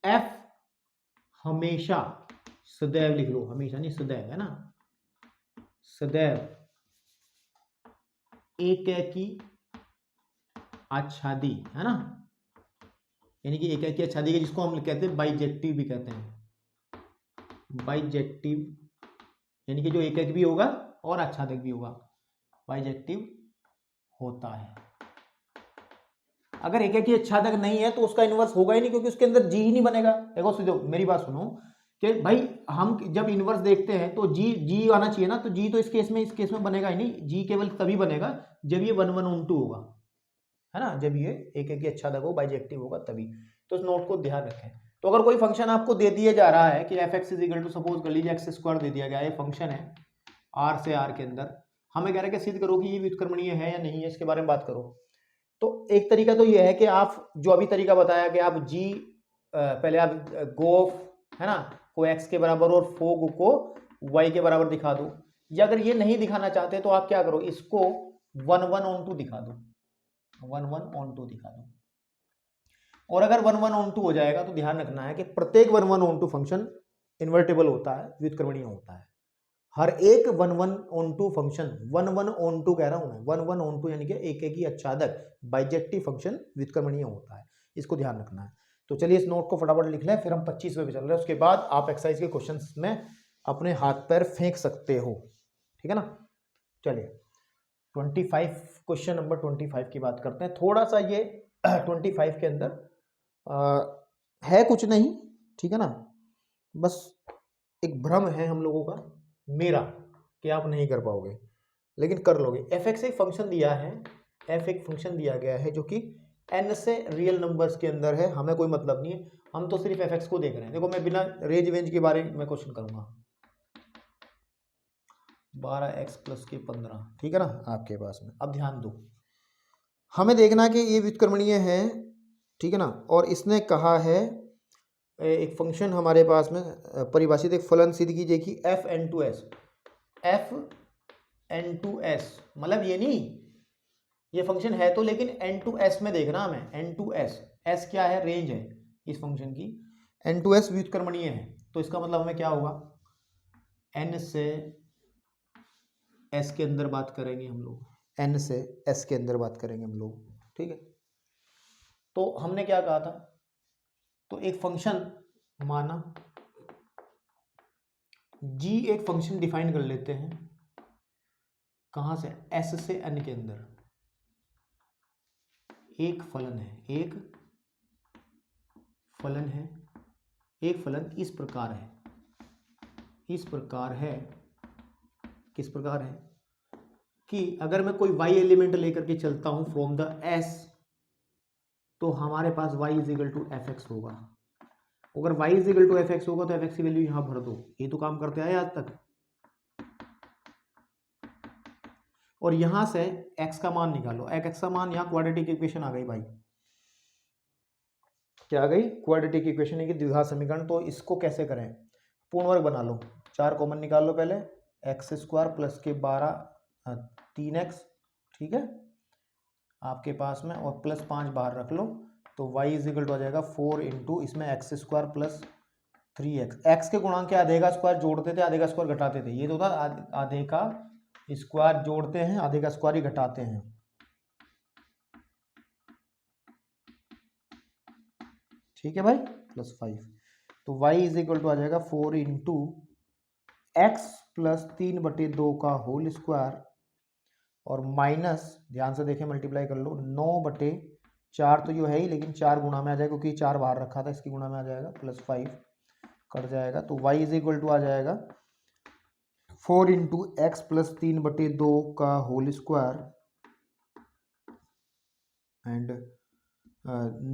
f हमेशा, सदैव लिख लो, हमेशा नहीं सदैव, है ना, सदैव एकैकी आच्छादी, है ना, यानी कि एकैकी आच्छादी के, जिसको हम कहते हैं बाइजेक्टिव भी कहते हैं, बाइजेक्टिव यानी कि जो एकैक भी होगा और आच्छादक भी होगा, बाइजेक्टिव होता है। अगर एकैकी आच्छादक नहीं है तो उसका इनवर्स होगा ही नहीं, क्योंकि उसके अंदर जी ही नहीं बनेगा। देखो सीधो मेरी बात सुनो कि भाई हम जब इनवर्स देखते हैं तो जी आना चाहिए ना, तो जी तो इस केस में बनेगा ही नहीं, जी केवल तभी बनेगा जब ये 1 1 on 2 होगा, है ना, जब ये एकैकी आच्छादक हो, बाइजेक्टिव होगा तभी। तो इस नोट को ध्यान रखें। तो अगर कोई फंक्शन आपको दे दिया जा रहा है कि F x is equal to, suppose कर लीजिए एक्स स्क्वायर दे दिया गया है, फंक्शन है आर से आर के अंदर, हमें कह रहे हैं कि सिद्ध करो कि ये व्युत्क्रमणीय है या नहीं है, इसके बारे में बात करो। तो एक तरीका तो ये है कि आप जो अभी तरीका बताया कि आप जी पहले आप गोफ, है ना, को एक्स के बराबर और फोग को वाई के बराबर दिखा दो, या अगर ये नहीं दिखाना चाहते तो आप क्या करो, इसको 1 1 on 2 दिखा दो, 1 1 on 2 दिखा दो। और अगर 1 1 on 2 हो जाएगा तो ध्यान रखना है कि प्रत्येक 1 1 on 2 फंक्शन इन्वर्टेबल होता है, व्युत्क्रमणीय होता है। हर एक 1/1/2 फंक्शन, 1/1/2 कह रहा हूं मैं, 1/1/2 यानी कि एक एक ही आच्छादक बाइजेक्टिव फंक्शन व्युत्क्रमणीय होता है, इसको ध्यान रखना है। तो चलिए इस नोट को फटाफट लिख लें, फिर हम 25वें पे चल रहे हैं, उसके बाद आप एक्सरसाइज के क्वेश्चंस में अपने हाथ पैर फेंक सकते हो, ठीक है ना। चलिए 25 क्वेश्चन नंबर 25 की बात करते हैं। थोड़ा सा ये 25 के अंदर है कुछ नहीं, ठीक है ना, बस एक भ्रम है हम लोगों का, मेरा, कि आप नहीं कर पाओगे, लेकिन कर लोगे। एफ एक्स एक फंक्शन दिया है, एफ एक फंक्शन दिया गया है जो कि एन से रियल नंबर्स के अंदर है, हमें कोई मतलब नहीं है, हम तो सिर्फ एफ एक्स को देख रहे हैं। देखो मैं बिना रेंज वेंज के बारे में क्वेश्चन करूंगा। 12x प्लस के 15, ठीक है ना आपके पास में। अब ध्यान दो, हमें देखना है कि ये व्युत्क्रमणीय है, ठीक है ना, और इसने कहा है एक फंक्शन हमारे पास में परिभाषित, एक फलन सिद्ध कीजिए कि F N to S, F N to S मतलब ये नहीं, ये फंक्शन है तो, लेकिन एन टू एस में देखना हमें, एन टू एस, एस क्या है, रेंज है इस फंक्शन की, एन टू एस व्युत्क्रमणीय है, तो इसका मतलब हमें क्या होगा, एन से एस के अंदर बात करेंगे हम लोग, एन से एस के अंदर बात करेंगे हम लोग, ठीक है। तो हमने क्या कहा था, तो एक फंक्शन माना g, एक फंक्शन डिफाइन कर लेते हैं, कहां से, s से n के अंदर, एक फलन है, एक फलन है, एक फलन इस प्रकार है, इस प्रकार है, किस प्रकार है कि अगर मैं कोई y एलिमेंट लेकर के चलता हूं फ्रॉम द s, तो हमारे पास y is equal to F X होगा। अगर y is equal to F X होगा तो एफ एक्स की वैल्यू यहां भर दो, ये तो काम करते आए आज तक। और यहां से x का मान निकालो, x का मान, यहां क्वाड्रेटिक इक्वेशन आ गई भाई, क्या आ गई, क्वाड्रेटिक इक्वेशन है कि द्विघात समीकरण। तो इसको कैसे करें, पूर्ण वर्ग बना लो, 4 कॉमन निकाल लो पहले, एक्स स्क्वायर प्लस के 12 3x, ठीक है आपके पास में, और प्लस 5 बाहर रख लो, तो y इज इक्वल टू आ जाएगा 4 इंटू, इसमें x square plus 3x, x के गुणांक के आधे का स्क्वायर जोड़ते थे, आधे का स्क्वायर घटाते थे, ये तो था आधे का स्क्वायर जोड़ते हैं, आधे का स्क्वायर ही घटाते हैं, ठीक है भाई, प्लस 5, तो y इज इक्वल टू आ जाएगा 4 इंटू एक्स प्लस 3/2 का होल स्क्वायर, और माइनस, ध्यान से देखें मल्टीप्लाई कर लो, 9/4 तो जो है ही, लेकिन 4 गुणा में आ जाएगा क्योंकि 4 बाहर रखा था, इसकी गुणा में आ जाएगा, प्लस 5 कट जाएगा, तो y इज इक्वल टू आ जाएगा 4 इंटू एक्स प्लस 3/2 का होल स्क्वायर, एंड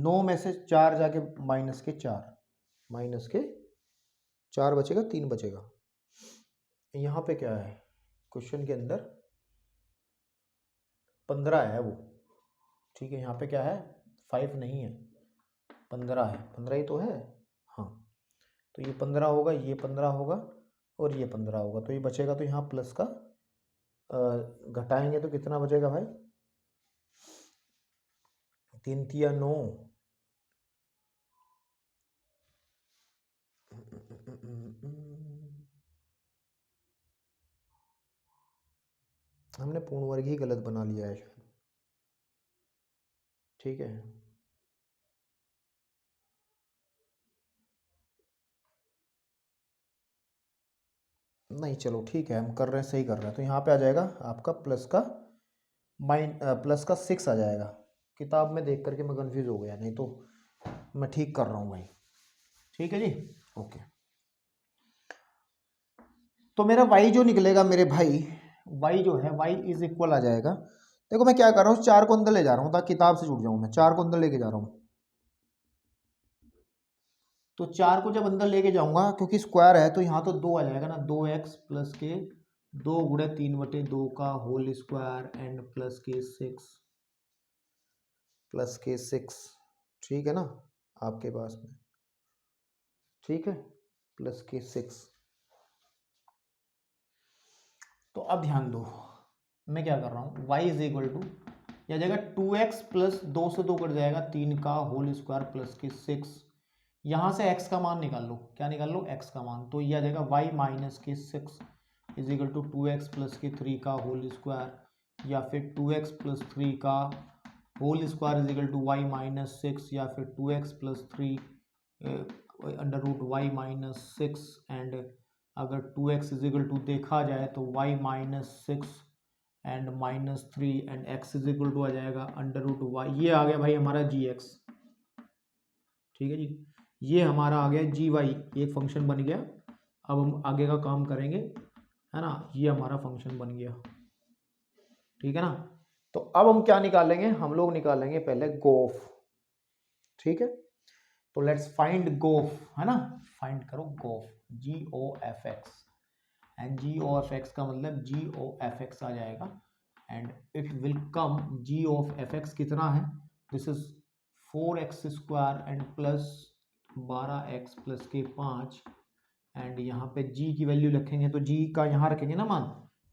9 में से 4 जाके माइनस के 4 बचेगा, 3 बचेगा। यहाँ पे क्या है क्वेश्चन के अंदर, 15 है वो, ठीक है, यहाँ पे क्या है, 5 नहीं है, 15 है, 15 ही तो है, हाँ, तो ये 15 होगा, ये 15 होगा, और ये 15 होगा, तो ये बचेगा, तो यहाँ प्लस का घटाएंगे तो कितना बचेगा भाई, 3 तिया 9, हमने पूर्ण वर्ग ही गलत बना लिया है शायद, ठीक है, नहीं चलो ठीक है, हम कर रहे हैं, सही कर रहे हैं, तो यहाँ पे आ जाएगा आपका प्लस का 6 आ जाएगा। किताब में देख करके मैं कंफ्यूज हो गया, नहीं तो मैं ठीक कर रहा हूँ भाई, ठीक है जी, ओके। तो मेरा y जो निकलेगा मेरे भाई, y जो है, y इज इक्वल आ जाएगा, देखो मैं क्या कर रहा हूँ, 4 को अंदर ले जा रहा हूँ ताकि किताब से जुड़ जाऊँ, मैं 4 को अंदर लेके जा रहा हूँ, तो 4 को जब अंदर लेके जाऊंगा, क्योंकि स्क्वायर है तो यहाँ तो 2 आ जाएगा ना, 2x प्लस के 2 गुणे 3/2 का होल स्क्वायर, एंड प्लस के 6, ठीक है ना आपके पास में, ठीक है, प्लस के 6। तो अब ध्यान दो, मैं क्या कर रहा हूँ, y इज इक्वल टू, यह जाएगा 2x प्लस 2 से 2 कट जाएगा, 3 का होल स्क्वायर प्लस के 6, यहाँ से x का मान निकाल लो, क्या निकाल लो, x का मान, तो यह आ जाएगा y माइनस के 6, is equal to 2x plus के 3 का होल स्क्वायर, या फिर 2x प्लस 3 का whole square is equal to y minus 6, या फिर 2x plus 3 under root y minus 6, and अगर 2x इज इक्वल टू देखा जाए तो y minus 6 and minus 3 and x is equal to आ जाएगा अंडर रूट वाई। ये आ गया भाई हमारा gx, ठीक है जी, ये हमारा आ गया gy, एक फंक्शन बन गया। अब हम आगे का काम करेंगे, है ना, ये हमारा फंक्शन बन गया, ठीक है ना। तो अब हम क्या निकालेंगे, हम लोग निकालेंगे पहले गोफ, ठीक है। तो लेट्स फाइंड गोफ, है ना, फाइंड करो गोफ, GOF(x), एंड GOF(x) का मतलब GOF(x) आ जाएगा, and it will come GOF(x) कितना है, this is 4x square and plus 12x plus के 5, एंड यहाँ पे g की वैल्यू रखेंगे तो g का यहाँ रखेंगे ना मान,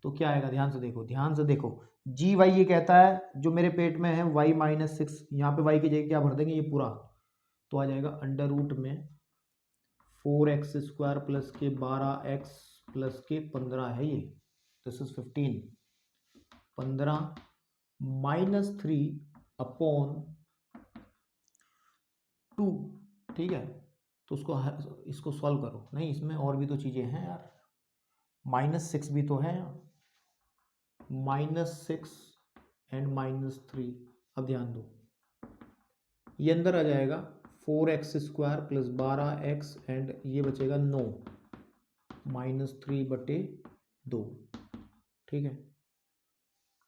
तो क्या आएगा, ध्यान से देखो, ध्यान से देखो, जी वाई ये कहता है जो मेरे पेट में है y माइनस 6, यहाँ पे y की जगह क्या भर देंगे, ये पूरा, तो आ जाएगा अंडर रूट में 4x स्क्वायर प्लस के 12x प्लस के 15 है ये, दिस इज 15 माइनस 3 अपॉन 2, ठीक है। तो इसको सॉल्व करो, नहीं इसमें और भी तो चीज़ें हैं यार, -6 भी तो है, -6 एंड -3, अब ध्यान दो, ये अंदर आ जाएगा 4x square plus 12x and ये बचेगा 9 -3/2, ठीक है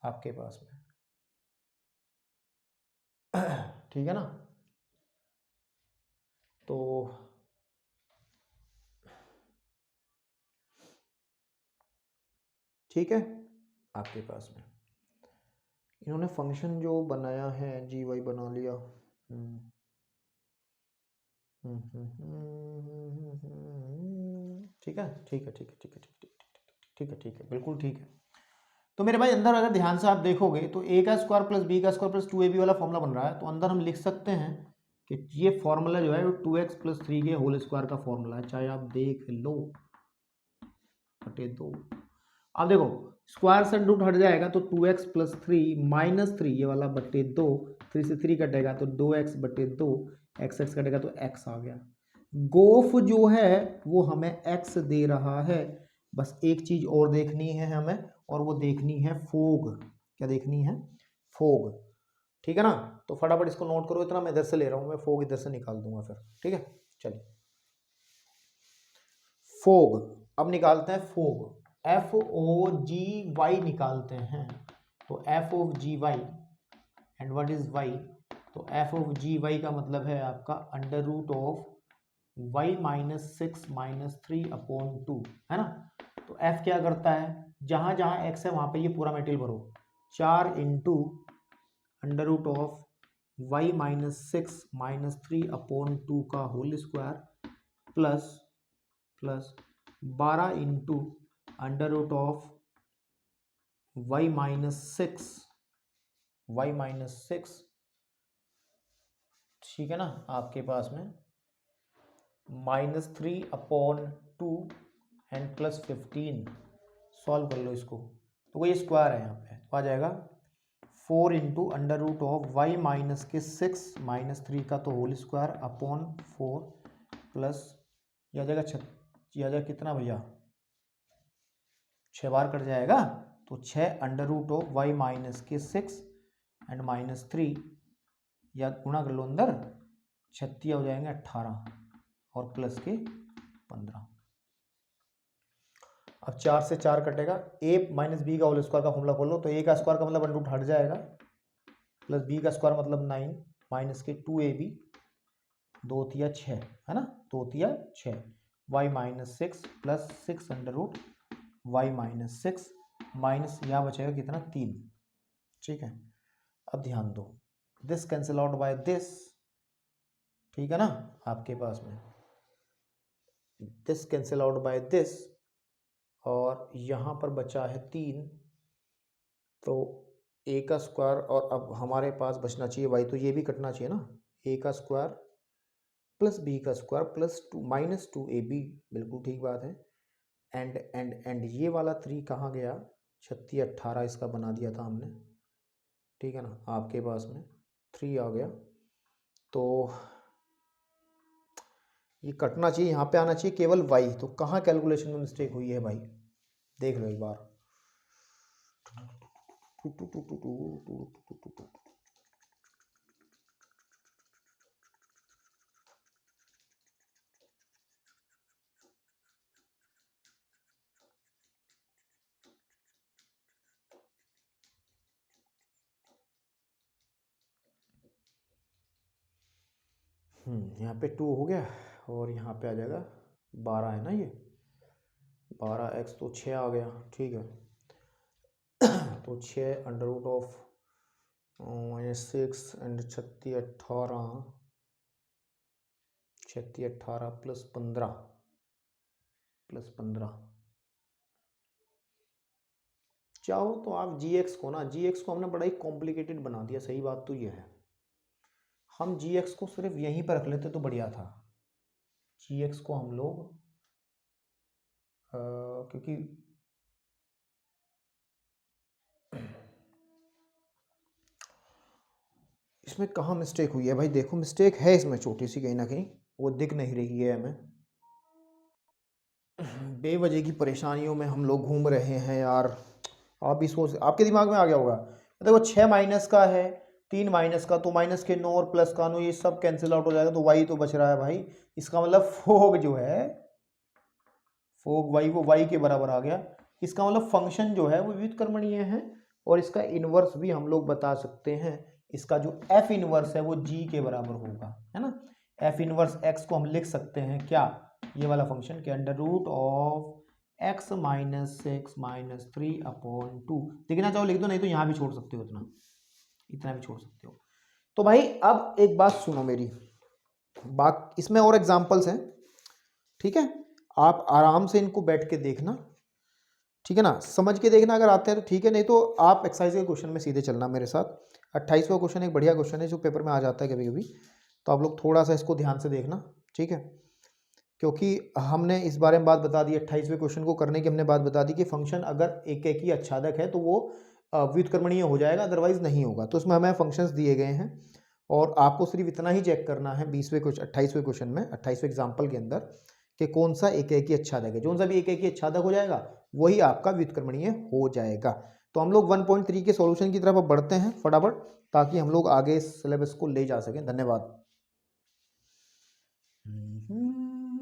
आपके पास में, ठीक है ना। तो ठीक है आपके पास में इन्होंने फंक्शन जो बनाया है जी वाई बना लिया, ठीक है ठीक है ठीक है ठीक है ठीक है ठीक है ठीक है बिल्कुल ठीक है। तो मेरे भाई अंदर अगर ध्यान से आप देखोगे तो a का स्क्वायर प्लस b का स्क्वायर प्लस 2ab वाला फॉर्मूला बन रहा है, तो अंदर हम लिख सकते हैं कि ये फॉर्मूला जो है वो 2x प्लस 3 के होल स्क्वायर का फॉर्मूला है, चाहे आप देख लो बटे 2। अब देखो स्क्वायर से रूट हट जाएगा तो 2x प्लस 3 माइनस 3 ये वाला बटे 2, 3 से 3 कटेगा तो 2x बटे 2, x कटेगा तो x आ गया। गोफ जो है वो हमें x दे रहा है, बस एक चीज और देखनी है हमें, और वो देखनी है फोग, क्या देखनी है, फोग, ठीक है ना। तो फटाफट इसको नोट करो, इतना मैं इधर से ले रहा हूं, मैं फोग इधर से निकाल दूंगा फिर, ठीक है। चलिए फोग, अब निकालते हैं फोग, FOGY निकालते हैं, तो f of G Y and what is y, तो f ऑफ जी वाई का मतलब है आपका under root of y minus 6 minus 3/2, है ना। तो f क्या करता है, जहां जहां x है वहां पे ये पूरा मेटेरियल भरो, 4 into under root of y minus 6 minus 3/2 का whole square plus 12 into under root of y minus 6, ठीक है ना आपके पास में, -3/2 एंड प्लस 15, सॉल्व कर लो इसको, तो वो ये स्क्वायर है यहाँ पे, तो आ जाएगा 4 into under root of y minus के 6 माइनस 3 का तो होल स्क्वायर अपॉन 4 प्लस यह आ जाएगा यह आ जाएगा कितना भैया, 6 बार कट जाएगा, तो 6 under root of y minus के 6 एंड माइनस 3, या गुणा कर लो अंदर, 36 हो जाएंगे 18 और प्लस के 15। अब 4 से 4 कटेगा, a माइनस बी का होल स्क्वायर का फॉर्मूला खोलो, तो a का स्क्वायर का मतलब अंडर रूट हट जाएगा, प्लस b का स्क्वायर मतलब 9 माइनस के 2ab, 2 तिया 6, है ना, 2 तिया 6, y minus 6 plus 6 under root y minus 6 minus यहाँ बचेगा कितना 3, ठीक है। अब ध्यान दो, this cancel out by this, ठीक है ना आपके पास में, this cancel out by this, और यहाँ पर बचा है 3, तो a का स्क्वायर, और अब हमारे पास बचना चाहिए y, तो ये भी कटना चाहिए ना, a का स्क्वायर प्लस b का स्क्वायर प्लस 2 माइनस 2ab, बिल्कुल ठीक बात है, एंड ये वाला 3 कहाँ गया, 36 18 इसका बना दिया था हमने, ठीक है ना, आपके पास में 3 आ गया, तो ये कटना चाहिए, यहाँ पे आना चाहिए केवल y। तो कहाँ कैलकुलेशन में मिस्टेक हुई है भाई, देख लो एक बार। यहाँ पे 2 हो गया और यहाँ पे आ जाएगा 12 है ना, ये 12x तो 6 आ गया, ठीक है। तो 6 under root of -6 and 36 18 plus 15 चाहो तो आप gx को ना, gx को हमने बड़ा ही कॉम्प्लिकेटेड बना दिया, सही बात तो ये है। हम gx को सिर्फ यहीं पर रख लेते तो बढ़िया था। gx को हम लोग क्योंकि इसमें कहाँ मिस्टेक हुई है भाई, देखो मिस्टेक है इसमें छोटी सी कहीं ना कहीं, वो दिख नहीं रही है हमें। बेवजह की परेशानियों में हम लोग घूम रहे हैं यार। आप भी सोच, आपके दिमाग में आ गया होगा, देखो 6 माइनस का है, 3 माइनस का, तो माइनस के 9 और प्लस का 9 ये सब कैंसिल आउट हो जाएगा, तो y तो बच रहा है भाई। इसका मतलब फोग जो है, फोग y वो y के बराबर आ गया। इसका मतलब फंक्शन जो है वो व्युत्क्रमणीय है, और इसका इनवर्स भी हम लोग बता सकते हैं। इसका जो f इनवर्स है वो g के बराबर होगा, है ना। f इनवर्स x को हम लिख सकते हैं क्या, ये वाला फंक्शन के under root of x minus 6 minus 3/2। लिखना चाहो लिख दो, नहीं तो यहाँ भी छोड़ सकते हो, इतना भी छोड़ सकते हो। तो भाई अब एक बात सुनो मेरी बात, इसमें और एग्जांपल्स हैं, ठीक है, आप आराम से इनको बैठ के देखना, ठीक है ना, समझ के देखना, अगर आते हैं तो ठीक है, नहीं तो आप एक्सरसाइज के क्वेश्चन में सीधे चलना मेरे साथ। 28वां क्वेश्चन एक बढ़िया क्वेश्चन है जो पेपर में आ जाता है कभी कभी, तो आप लोग थोड़ा सा इसको ध्यान से देखना, ठीक है, क्योंकि हमने इस बारे में बात बता दी, 28वें क्वेश्चन को करने की हमने बात बता दी कि फंक्शन अगर एकैकी अच्छादक है तो वो व्युत्क्रमणीय हो जाएगा, अदरवाइज नहीं होगा। तो उसमें हमें फंक्शंस दिए गए हैं और आपको सिर्फ इतना ही चेक करना है 28वें क्वेश्चन में, 28वें एग्जाम्पल के अंदर, कि कौन सा एकैकी अच्छादक है। जो सा भी एकैकी अच्छादक हो जाएगा वही आपका व्युत्क्रमणीय हो जाएगा। तो हम लोग 1.3 के सॉल्यूशन की तरफ बढ़ते हैं फटाफट, ताकि हम लोग आगे सिलेबस को ले जा सकें। धन्यवाद।